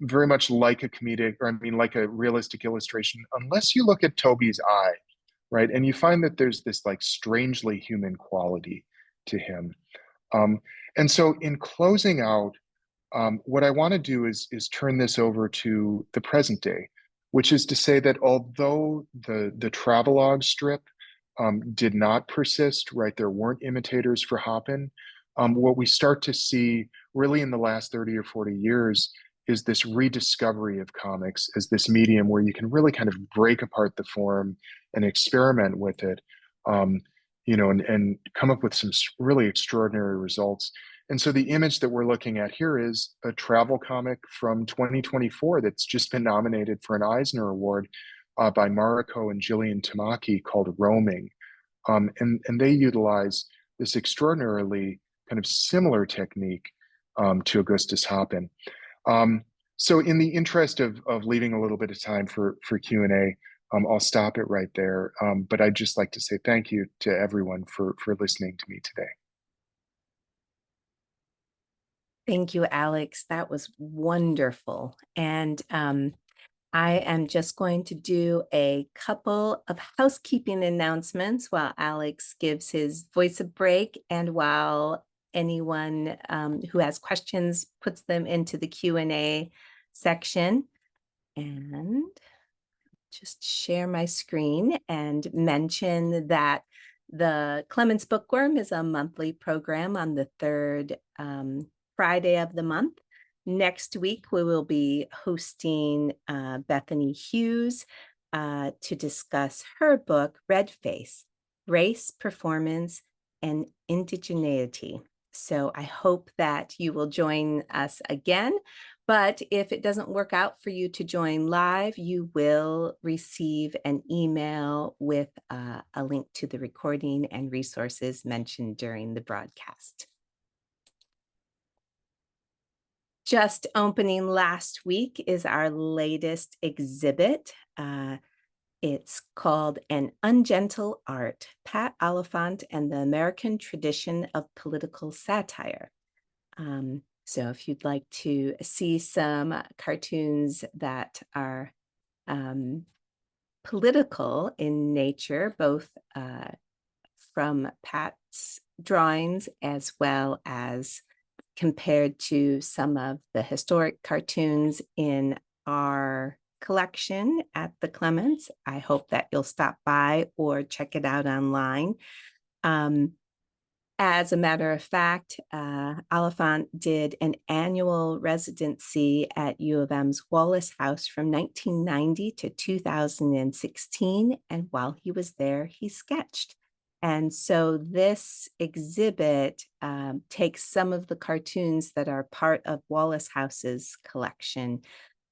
very much like a comedic, or I mean, like a realistic illustration, unless you look at Toby's eye, right? And you find that there's this like strangely human quality to him. Um, and so in closing out, what I want to do is turn this over to the present day, which is to say that although the travelogue strip did not persist, right, there weren't imitators for Hoppen. What we start to see really in the last 30 or 40 years is this rediscovery of comics as this medium where you can really kind of break apart the form and experiment with it, and come up with some really extraordinary results. And so the image that we're looking at here is a travel comic from 2024 that's just been nominated for an Eisner Award by Mariko and Gillian Tamaki called Roaming. And they utilize this extraordinarily kind of similar technique to Augustus Hoppen. So in the interest of leaving a little bit of time for Q&A, I'll stop it right there. But I'd just like to say thank you to everyone for listening to me today. Thank you, Alex. That was wonderful. And I am just going to do a couple of housekeeping announcements while Alex gives his voice a break and while anyone who has questions puts them into the Q&A section. And just share my screen and mention that the Clements Bookworm is a monthly program on the third Friday of the month. Next week, we will be hosting Bethany Hughes to discuss her book, Red Face, Race, Performance, and Indigeneity. So I hope that you will join us again. But if it doesn't work out for you to join live, you will receive an email with a link to the recording and resources mentioned during the broadcast. Just opening last week is our latest exhibit. It's called An Ungentle Art, Pat Oliphant and the American Tradition of Political Satire. So if you'd like to see some cartoons that are political in nature, both from Pat's drawings as well as compared to some of the historic cartoons in our collection at the Clements, I hope that you'll stop by or check it out online. As a matter of fact, Oliphant did an annual residency at U of M's Wallace House from 1990 to 2016. And while he was there, he sketched. And so this exhibit takes some of the cartoons that are part of Wallace House's collection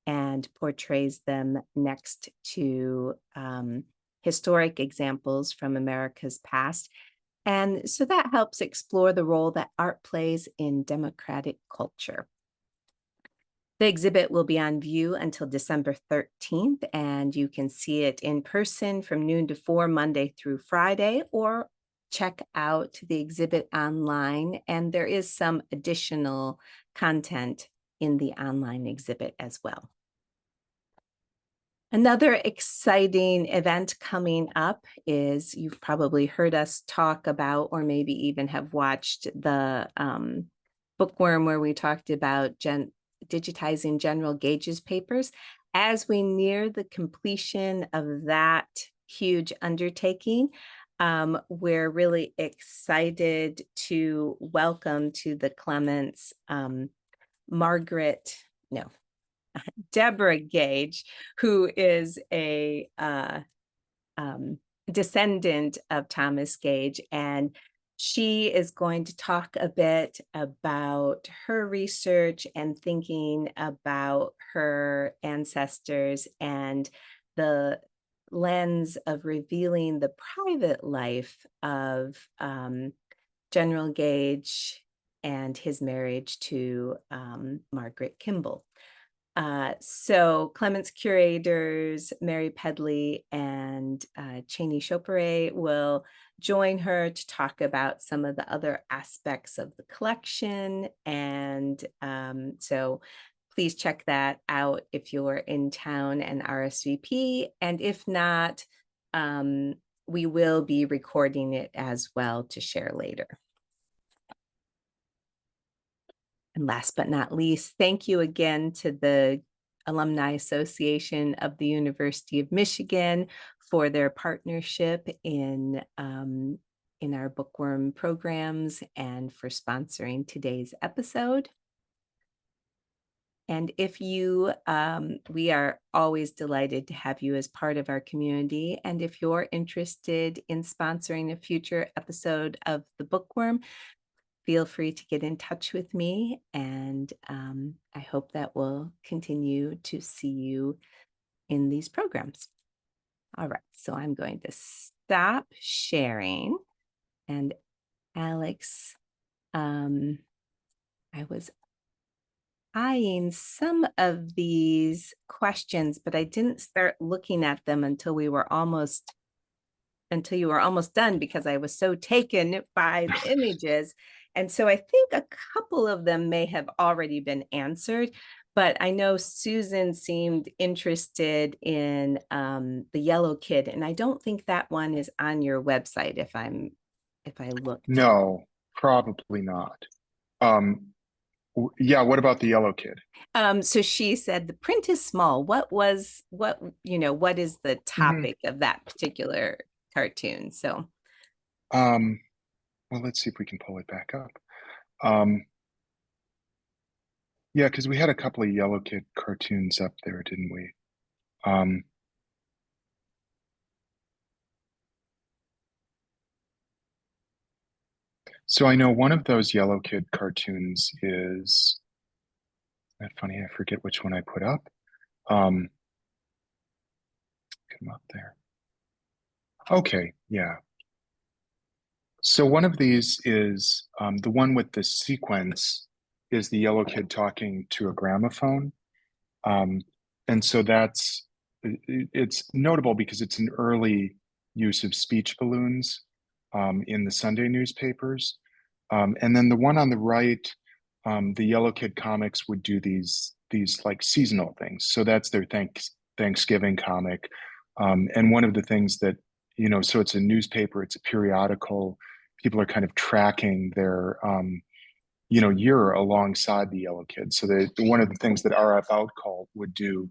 and portrays them next to historic examples from America's past. And so that helps explore the role that art plays in democratic culture. The exhibit will be on view until December 13th, and you can see it in person from noon to 4, Monday through Friday, or check out the exhibit online. And there is some additional content in the online exhibit as well. Another exciting event coming up is, you've probably heard us talk about, or maybe even have watched the Bookworm, where we talked about digitizing General Gage's papers. As we near the completion of that huge undertaking, we're really excited to welcome to the Clements Deborah Gage, who is a descendant of Thomas Gage, and she is going to talk a bit about her research and thinking about her ancestors and the lens of revealing the private life of General Gage and his marriage to Margaret Kimball. So Clements curators Mary Pedley and Cheney Chopere will join her to talk about some of the other aspects of the collection. And so please check that out if you're in town and RSVP. And if not, we will be recording it as well to share later. And last but not least, thank you again to the Alumni Association of the University of Michigan for their partnership in our Bookworm programs and for sponsoring today's episode. And if you, we are always delighted to have you as part of our community. And if you're interested in sponsoring a future episode of the Bookworm, feel free to get in touch with me, and I hope that we'll continue to see you in these programs. All right, so I'm going to stop sharing. And Alex, I was eyeing some of these questions, but I didn't start looking at them until you were almost done, because I was so taken by the images. And so I think a couple of them may have already been answered, but I know Susan seemed interested in the Yellow Kid, and I don't think that one is on your website if I looked. No, probably not. Yeah, what about the Yellow Kid? So she said the print is small. What is the topic of that particular cartoon? So Well, let's see if we can pull it back up. Yeah, because we had a couple of Yellow Kid cartoons up there, didn't we? So I know one of those Yellow Kid cartoons is, isn't that funny? I forget which one I put up. Come up there. Okay, yeah. So one of these is the one with the sequence is the Yellow Kid talking to a gramophone. And so it's notable because it's an early use of speech balloons in the Sunday newspapers. And then the one on the right, the Yellow Kid comics would do these like seasonal things. So that's their Thanksgiving comic. And one of the things that, so it's a newspaper, it's a periodical. People are kind of tracking their year alongside the Yellow Kid. So one of the things that RF Out Call would do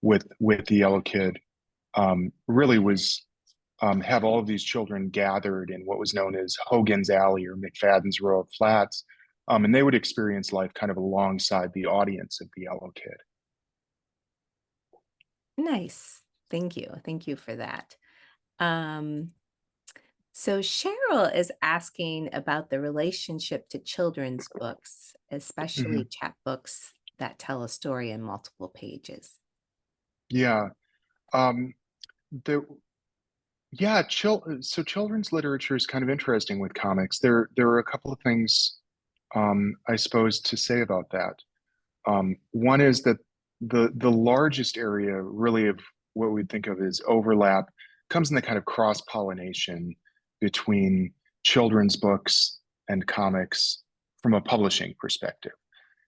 with the Yellow Kid really was have all of these children gathered in what was known as Hogan's Alley or McFadden's Row of Flats, and they would experience life kind of alongside the audience of the Yellow Kid. Nice. Thank you for that. So Cheryl is asking about the relationship to children's books, Hmm. especially chapbooks that tell a story in multiple pages. Yeah. Um, the yeah, so children's literature is kind of interesting with comics. There are a couple of things I suppose to say about that. One is that the largest area really of what we think of as overlap comes in the kind of cross-pollination between children's books and comics from a publishing perspective.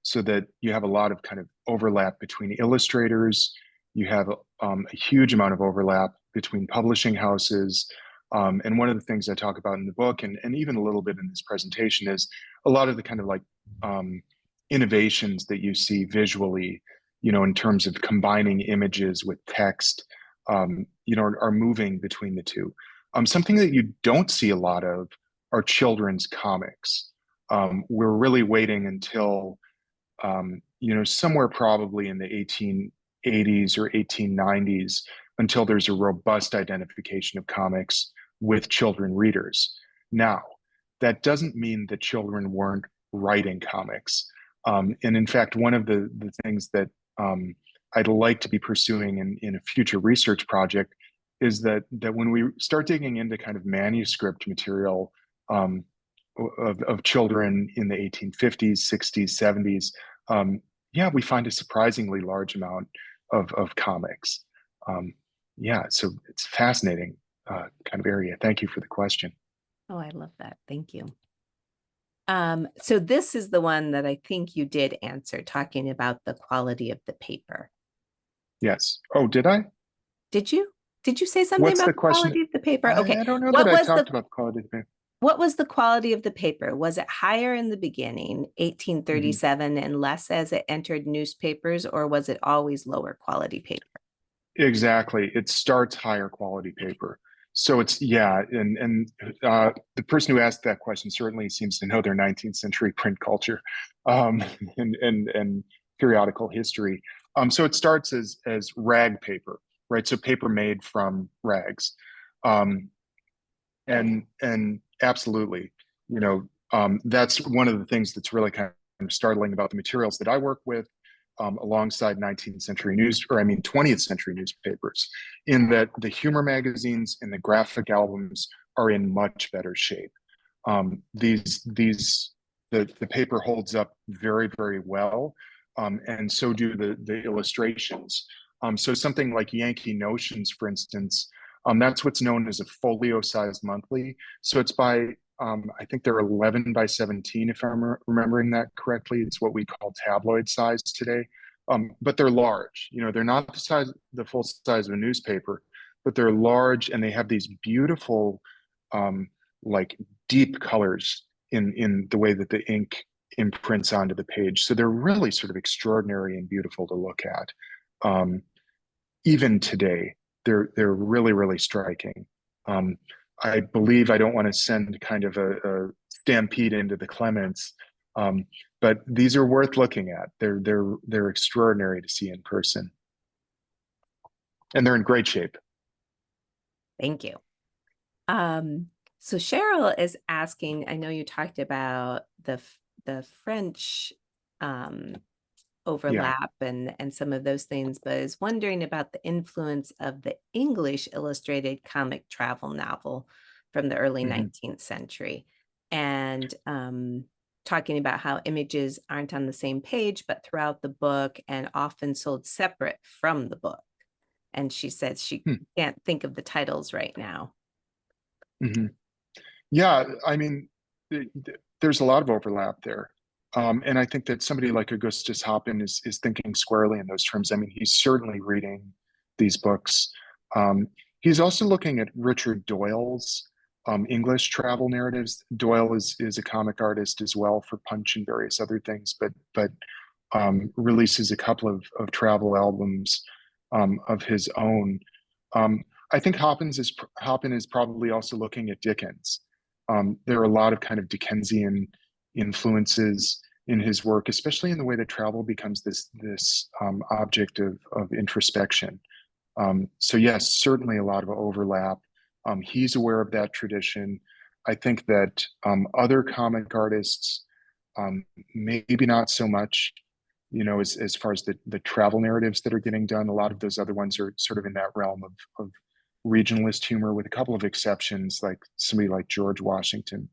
So that you have a lot of kind of overlap between illustrators, you have a huge amount of overlap between publishing houses. And one of the things I talk about in the book and even a little bit in this presentation is a lot of the kind of like um, innovations that you see visually, in terms of combining images with text, are moving between the two. Something that you don't see a lot of are children's comics. We're really waiting until, somewhere probably in the 1880s or 1890s until there's a robust identification of comics with children readers. Now, that doesn't mean that children weren't writing comics. And in fact, one of the things that I'd like to be pursuing in a future research project is that when we start digging into kind of manuscript material um, of children in the 1850s, 60s, 70s, um, yeah, we find a surprisingly large amount of comics. Um, yeah, so it's fascinating kind of area. Thank you for the question. Oh, I love that. Thank you. So this is the one that I think you did answer, talking about the quality of the paper. Yes. Oh, did I? Did you? Did you say something What's about the the question? quality of the paper? Okay. I don't know that What I was talked the about the quality of the paper. what was the quality of the paper? Was it higher in the beginning, Mhm. 1837, and less as it entered newspapers, or was it always lower quality paper? Exactly. It starts higher quality paper. So it's yeah, and the person who asked that question certainly seems to know their 19th century print culture, um, and periodical history. So it starts as rag paper, right? So paper made from rags, um, and absolutely, that's one of the things that's really kind of startling about the materials that I work with, alongside 19th century news, or I mean 20th century newspapers, in that the humor magazines and the graphic albums are in much better shape. The paper holds up very, very well, and so do the illustrations. So something like Yankee Notions, for instance, that's what's known as a folio-sized monthly. So it's by I think they're 11 by 17, if I'm remembering that correctly. It's what we call tabloid size today. But they're large. They're not the full size of a newspaper, but they're large and they have these beautiful, um, like deep colors in the way that the ink imprints onto the page. So they're really sort of extraordinary and beautiful to look at. Um, Even today, they're really, really striking. Um, I believe I don't want to send kind of a stampede into the Clements, um, but these are worth looking at. They're extraordinary to see in person, and they're in great shape. Thank you. Um, so Cheryl is asking, I know you talked about the French um Yeah. overlap and some of those things, but is wondering about the influence of the English illustrated comic travel novel from the early Hmm. 19th century, and talking about how images aren't on the same page but throughout the book and often sold separate from the book. And she says she can't think of the titles right now. Hmm. Yeah, I mean, there's a lot of overlap there. And I think that somebody like Augustus Hoppin is thinking squarely in those terms. I mean, he's certainly reading these books. He's also looking at Richard Doyle's English travel narratives. Doyle is a comic artist as well for Punch and various other things, but releases a couple of travel albums of his own. I think Hoppin is probably also looking at Dickens. There are a lot of kind of Dickensian influences in his work, especially in the way that travel becomes this object of introspection. So yes, certainly a lot of overlap. He's aware of that tradition. I think that other comic artists, um, maybe not so much, as far as the travel narratives that are getting done. A lot of those other ones are sort of in that realm of regionalist humor, with a couple of exceptions, like somebody like George Washington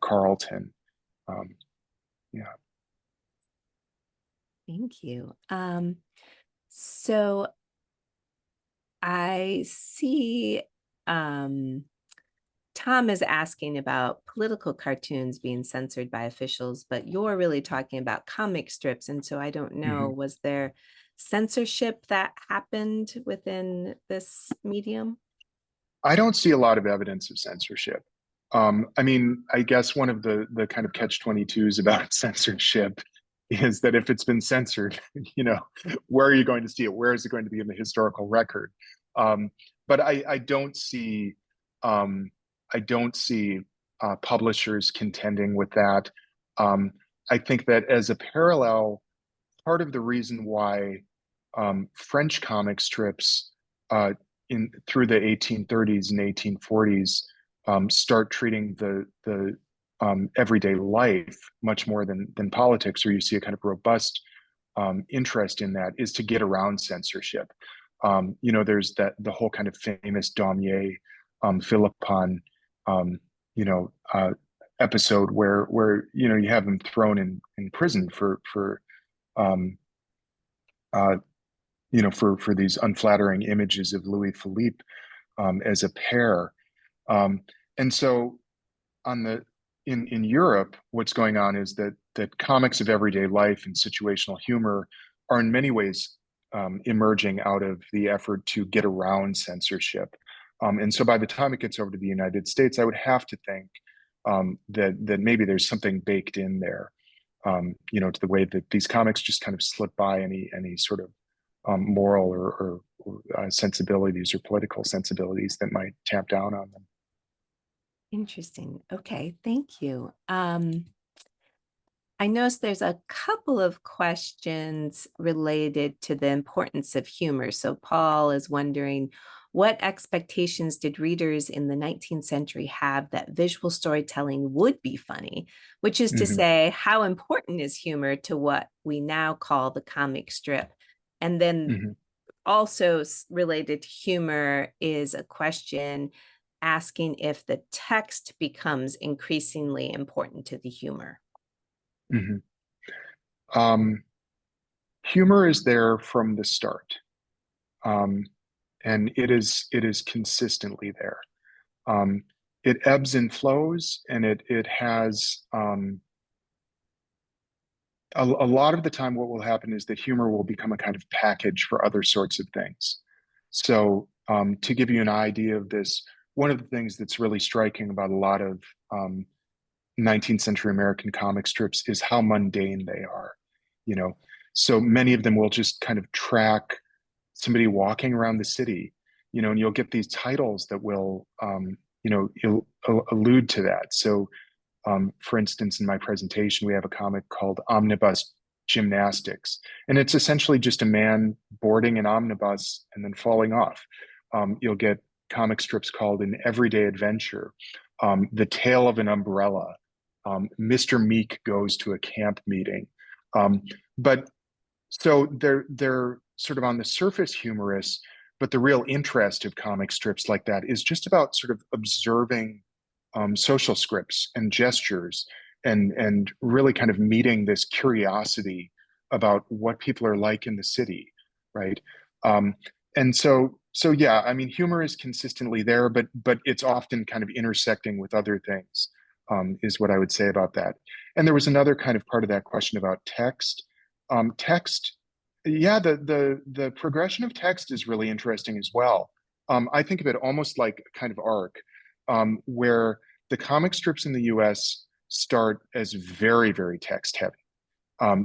Carleton. Um, yeah. Thank you. So I see um, Tom is asking about political cartoons being censored by officials, but you're really talking about comic strips. And so I don't know, Mhm. was there censorship that happened within this medium? I don't see a lot of evidence of censorship. I mean, I guess one of the kind of catch-22s about censorship is that if it's been censored, you know, where are you going to see it? Where is it going to be in the historical record? Um, but I don't see um, I don't see publishers contending with that. Um, I think that as a parallel, part of the reason why French comic strips uh, in through the 1830s and 1840s start treating the everyday life much more than politics, or you see a kind of robust interest in that, is to get around censorship. There's the whole kind of famous Daumier Philippon, um, you know, uh, episode where you have him thrown in prison for um, uh, for these unflattering images of Louis Philippe as a pair. Um, and so on the in Europe, what's going on is that comics of everyday life and situational humor are in many ways emerging out of the effort to get around censorship. And so by the time it gets over to the United States, I would have to think that maybe there's something baked in there, to the way that these comics just kind of slip by any sort of moral or sensibilities or political sensibilities that might tamp down on them. Interesting. Okay, thank you. I noticed there's a couple of questions related to the importance of humor. So Paul is wondering, what expectations did readers in the 19th century have that visual storytelling would be funny? Which is to Hmm. say, how important is humor to what we now call the comic strip? And then Hmm. also related to humor is a question asking if the text becomes increasingly important to the humor. Hmm. Um, Humor is there from the start, um, and it is consistently there. Um, it ebbs and flows, and it has a lot of the time. What will happen is that humor will become a kind of package for other sorts of things. So, to give you an idea of this, one of the things that's really striking about a lot of 19th century American comic strips is how mundane they are. You know, so many of them will just kind of track somebody walking around the city, and you'll get these titles that will, allude to that. So, for instance, in my presentation, we have a comic called Omnibus Gymnastics, and it's essentially just a man boarding an omnibus and then falling off. You'll get comic strips called An Everyday Adventure, The Tale of an Umbrella, Mr. Meek Goes to a Camp Meeting. Um, but so they're sort of on the surface humorous, but the real interest of comic strips like that is just about sort of observing social scripts and gestures, and really kind of meeting this curiosity about what people are like in the city, right? Um, and so yeah, I mean, humor is consistently there, but it's often kind of intersecting with other things, is what I would say about that. And there was another kind of part of that question about text. Text, yeah, the progression of text is really interesting as well. I think of it almost like a kind of arc, where the comic strips in the US start as very, very text heavy.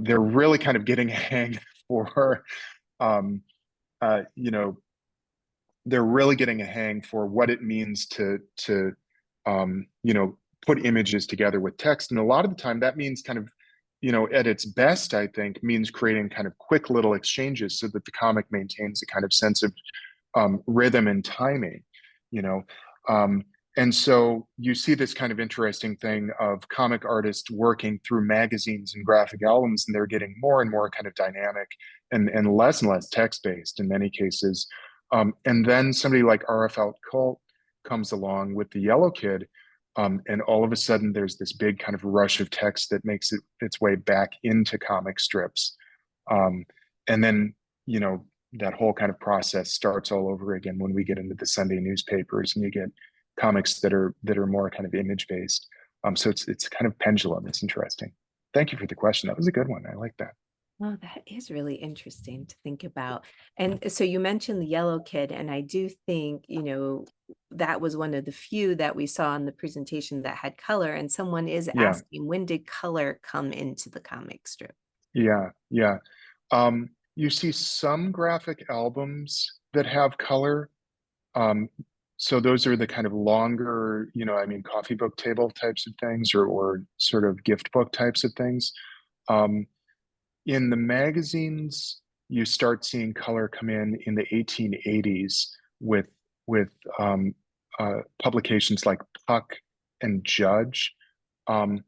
They're really kind of getting a hang for, um, uh, you know, they're really getting a hang for what it means to put images together with text. And a lot of the time that means kind of, at its best, I think, means creating kind of quick little exchanges so that the comic maintains a kind of sense of rhythm and timing, you know. Um, and so you see this kind of interesting thing of comic artists working through magazines and graphic albums, and they're getting more and more kind of dynamic and less text-based in many cases. And then somebody like RFL Colt comes along with the Yellow Kid, and all of a sudden there's this big kind of rush of text that makes its way back into comic strips. Um, and then, that whole kind of process starts all over again when we get into the Sunday newspapers and you get comics that are more kind of image based. So it's kind of pendulum. It's interesting. Thank you for the question. That was a good one. I like that. Oh, that is really interesting to think about. And so you mentioned the Yellow Kid, and I do think, that was one of the few that we saw in the presentation that had color. And someone is Yeah, asking, when did color come into the comic strip? yeah, yeah. You see some graphic albums that have color. Um, so those are the kind of longer, coffee book table types of things, or sort of gift book types of things. Um, in the magazines, you start seeing color come in the 1880s with with um, publications like Puck and Judge. Um,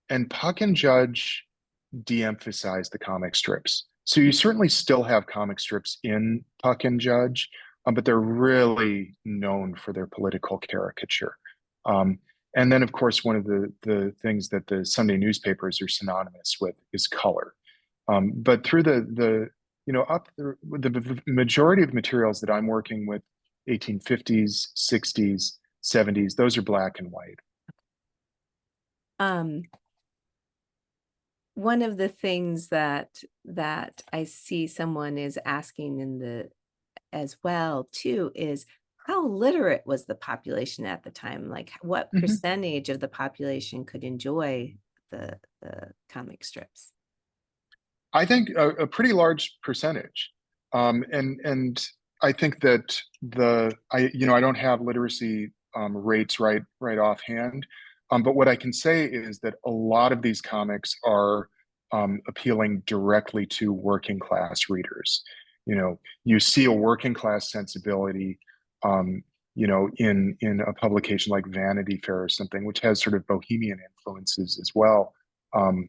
and Puck and Judge de-emphasize the comic strips. So you certainly still have comic strips in Puck and Judge, but they're really known for their political caricature. Um, and then, of course, one of the things that the Sunday newspapers are synonymous with is color. But through the majority of materials that I'm working with, 1850s, 60s, 70s, those are black and white. Um, One of the things that I see someone is asking in the as well too is, how literate was the population at the time? Like, what Mhm. percentage of the population could enjoy the comic strips? I think a pretty large percentage. And I think that I don't have literacy rates right offhand. But what I can say is that a lot of these comics are appealing directly to working class readers. You see a working class sensibility, in a publication like Vanity Fair or something, which has sort of bohemian influences as well. Um,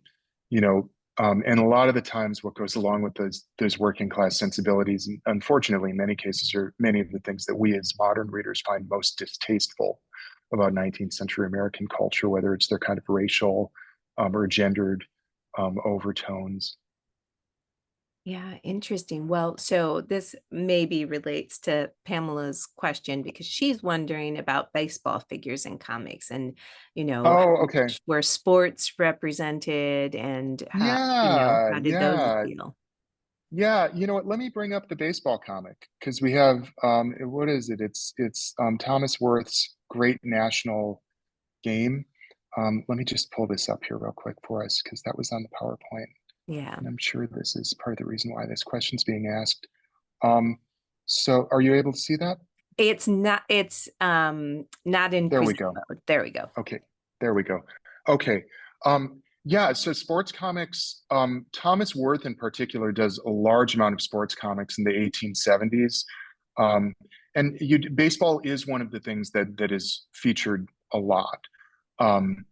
you know, and a lot of the times, what goes along with those working class sensibilities, and unfortunately, in many cases, are many of the things that we as modern readers find most distasteful about 19th century American culture, whether it's their kind of racial or gendered overtones. Yeah, interesting. Well, so this maybe relates to Pamela's question because she's wondering about baseball figures in comics and, how Oh, okay. much were sports represented and Yeah, how did those yeah, appeal? yeah. You know what? Let me bring up the baseball comic because we have what is it? It's Thomas Worth's Great National Game. Let me just pull this up here real quick for us because that was on the PowerPoint. Yeah. And I'm sure this is part of the reason why this question's being asked. Um, so are you able to see that? It's not in There we present go. mode. There we go. Okay, there we go. Okay. Yeah, so sports comics, Thomas Worth in particular does a large amount of sports comics in the 1870s. Um, and baseball is one of the things that is featured a lot. Um,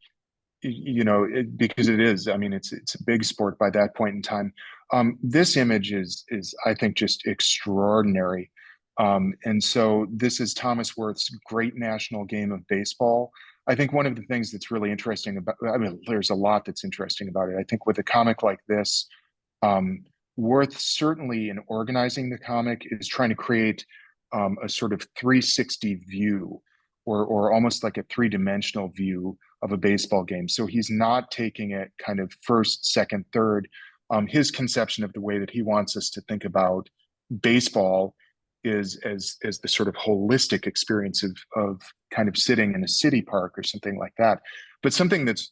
because it is. I mean, it's a big sport by that point in time. This image is I think just extraordinary. And so this is Thomas Worth's Great National Game of Baseball. I think one of the things that's really interesting about, I mean, there's a lot that's interesting about it. I think with a comic like this, um, Worth certainly in organizing the comic is trying to create a sort of 360 view, or almost like a three-dimensional view of a baseball game. So he's not taking it kind of first, second, third. His conception of the way that he wants us to think about baseball is as the sort of holistic experience of kind of sitting in a city park or something like that. But something that's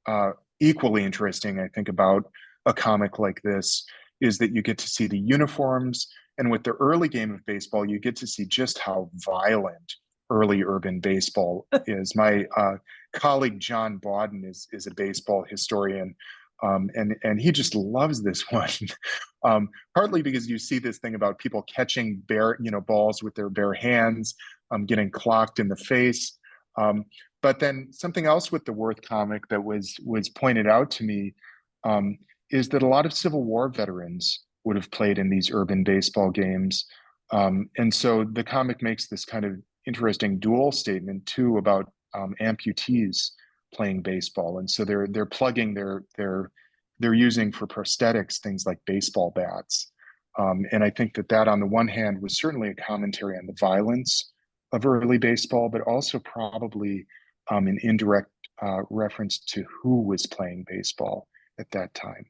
uh, equally interesting, I think, about a comic like this is that you get to see the uniforms. And with the early game of baseball, you get to see just how violent early urban baseball is. My colleague John Bawden is a baseball historian, and he just loves this one. Partly because you see this thing about people catching balls with their bare hands, getting clocked in the face. But then something else with the Worth comic that was pointed out to me um, is that a lot of Civil War veterans would have played in these urban baseball games. And so the comic makes this kind of interesting dual statement too about amputees playing baseball. And so they're plugging they're using for prosthetics things like baseball bats. And I think that on the one hand was certainly a commentary on the violence of early baseball, but also probably an indirect reference to who was playing baseball at that time.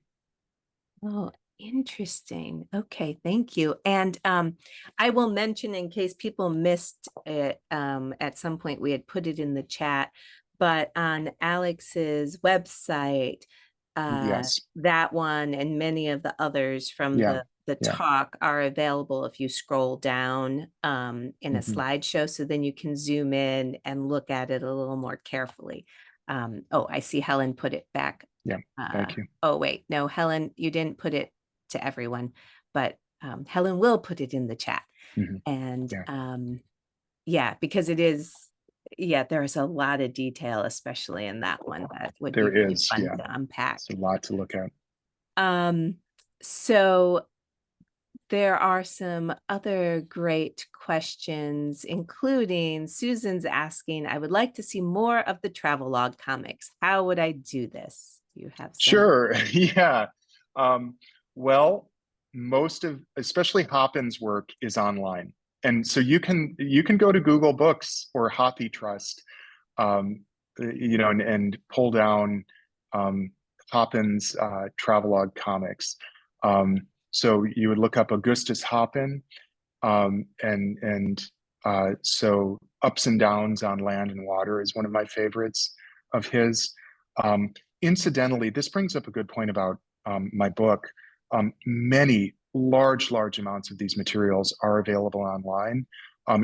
Oh, interesting. Okay, thank you. And I will mention in case people missed it, at some point we had put it in the chat, but on Alex's website, Yes. that one and many of the others from Yeah. the Yeah. talk are available if you scroll down in a Hmm. slideshow, so then you can zoom in and look at it a little more carefully. Oh, I see Helen put it back. Yeah. Thank you. Oh, wait, no, Helen, you didn't put it to everyone, but Helen will put it in the chat. Hmm. And Yeah. yeah, because it is, yeah, there's a lot of detail, especially in that one, that would be There really is. fun Yeah. to unpack. It's a lot to look at. Um, so there are some other great questions, including Susan's asking, I would like to see more of the travelogue comics. How would I do this? You have some. Sure. Yeah. Um, well, most of, especially Hoppen's work is online. And so you can go to Google Books or Hoppy Trust, and pull down Hoppen's travelogue comics. So you would look up Augustus Hoppen, so Ups and Downs on Land and Water is one of my favorites of his. Um, Incidentally, this brings up a good point about my book. Many large amounts of these materials are available online. And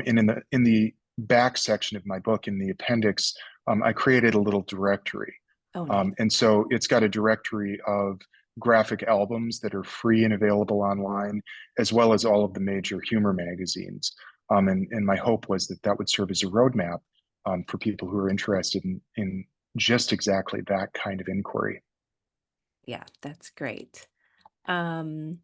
in the back section of my book, in the appendix, I created a little directory. Oh, nice. And so it's got a directory of graphic albums that are free and available online, as well as all of the major humor magazines. And my hope was that would serve as a roadmap for people who are interested in just exactly that kind of inquiry. Yeah, that's great. Um,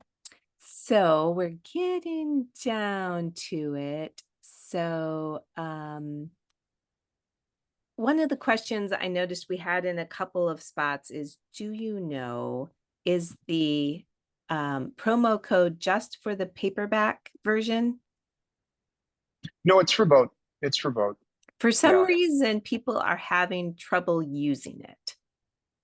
so we're getting down to it. So, one of the questions I noticed we had in a couple of spots is, do you know, is the promo code just for the paperback version? No, it's for both. It's for both. For some Yeah. reason, people are having trouble using it.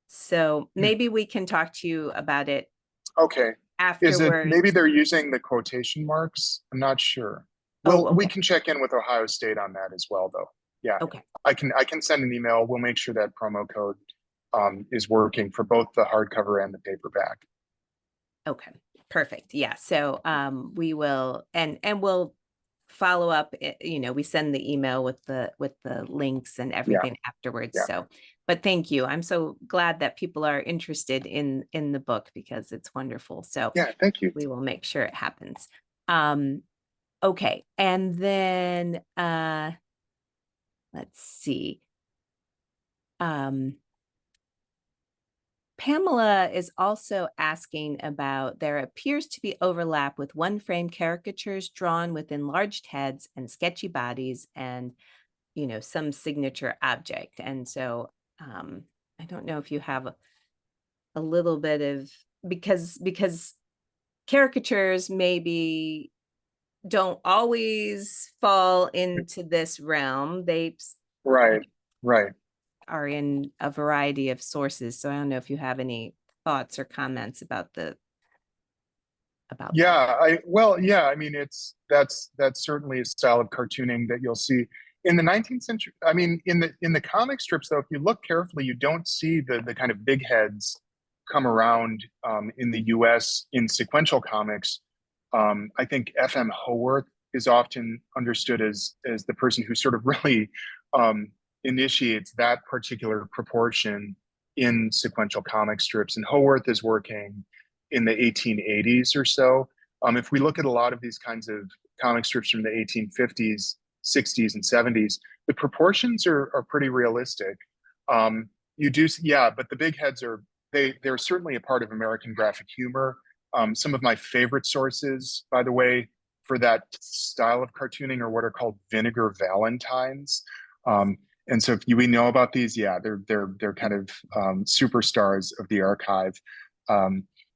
So Hmm. maybe we can talk to you about it Okay. Is it maybe afterwards. they're using the quotation marks? I'm not sure. Oh, Well, we okay. can check in with Ohio State on that as well, though. Yeah, Okay. I can send an email. We'll make sure that promo code is working for both the hardcover and the paperback. Okay, perfect. Yeah. So we will and we'll follow up, we send the email with the links and Yeah, everything afterwards. yeah, So, but thank you. I'm so glad that people are interested in the book because it's wonderful. So yeah. Thank you. we will make sure it happens. Um okay. And then let's see. Um Pamela is also asking about there appears to be overlap with one frame caricatures drawn with enlarged heads and sketchy bodies and, some signature object. And so I don't know if you have a little bit of, because caricatures maybe don't always fall into this realm. They Right, right. are in a variety of sources. So I don't know if you have any thoughts or comments about Yeah, that. yeah. I mean, that's certainly a style of cartooning that you'll see in the 19th century. I mean, in the comic strips, though, if you look carefully, you don't see the kind of big heads come around in the U.S. in sequential comics. I think F.M. Haworth is often understood as the person who sort of really initiates that particular proportion in sequential comic strips. And Haworth is working in the 1880s or so. If we look at a lot of these kinds of comic strips from the 1850s, 60s and 70s, the proportions are pretty realistic. You do, yeah, but the big heads are they're certainly a part of American graphic humor. Some of my favorite sources, by the way, for that style of cartooning are what are called vinegar valentines. And so if we know about these, yeah, they're kind of superstars of the archive.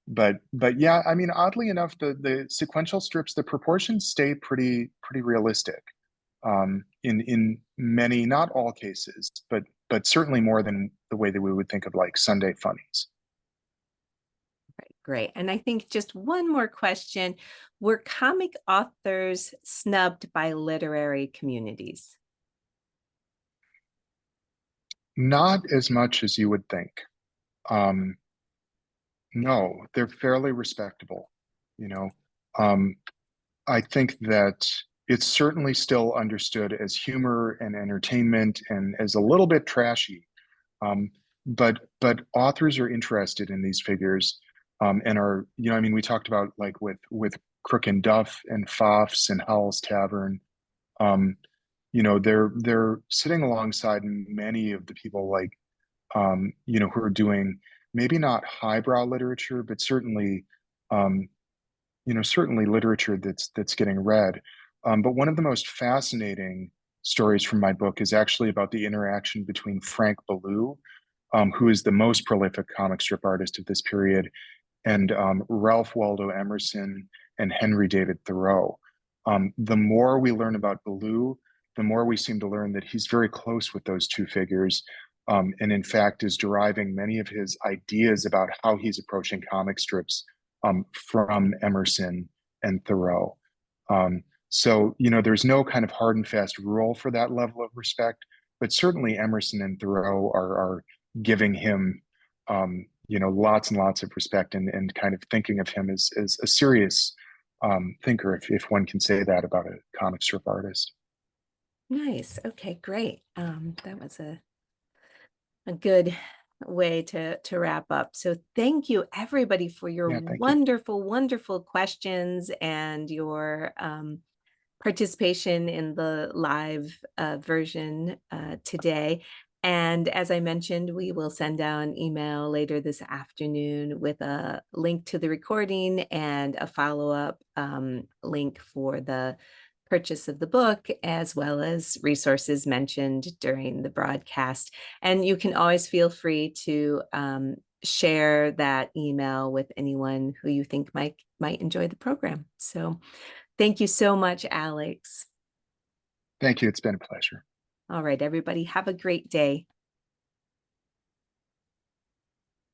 But yeah, I mean, oddly enough, the sequential strips, the proportions stay pretty realistic in many, not all cases, but certainly more than the way that we would think of like Sunday funnies. Right, great. And I think just one more question. Were comic authors snubbed by literary communities? Not as much as you would think. Um, no, they're fairly respectable, you know. Um, I think that it's certainly still understood as humor and entertainment and as a little bit trashy. Um, but authors are interested in these figures and are, you know, I mean, we talked about like with Crook and Duff and Foff's and Howell's Tavern. Um, you know, they're sitting alongside many of the people like you know, who are doing maybe not highbrow literature, but certainly um, you know, certainly literature that's getting read. But one of the most fascinating stories from my book is actually about the interaction between Frank Bellew, who is the most prolific comic strip artist of this period, and Ralph Waldo Emerson and Henry David Thoreau. The more we learn about Bellew, the more we seem to learn that he's very close with those two figures, and in fact is deriving many of his ideas about how he's approaching comic strips from Emerson and Thoreau. So, you know, there's no kind of hard and fast rule for that level of respect, but certainly Emerson and Thoreau are giving him, you know, lots and lots of respect and kind of thinking of him as a serious thinker, if one can say that about a comic strip artist. Nice. Okay, great. That was a good way to wrap up. So thank you everybody for your Yeah, thank you. wonderful, wonderful questions and your participation in the live version today. And as I mentioned, we will send out an email later this afternoon with a link to the recording and a follow-up link for the purchase of the book, as well as resources mentioned during the broadcast. And you can always feel free to share that email with anyone who you think might enjoy the program. So thank you so much, Alex. Thank you. It's been a pleasure. All right, everybody, have a great day.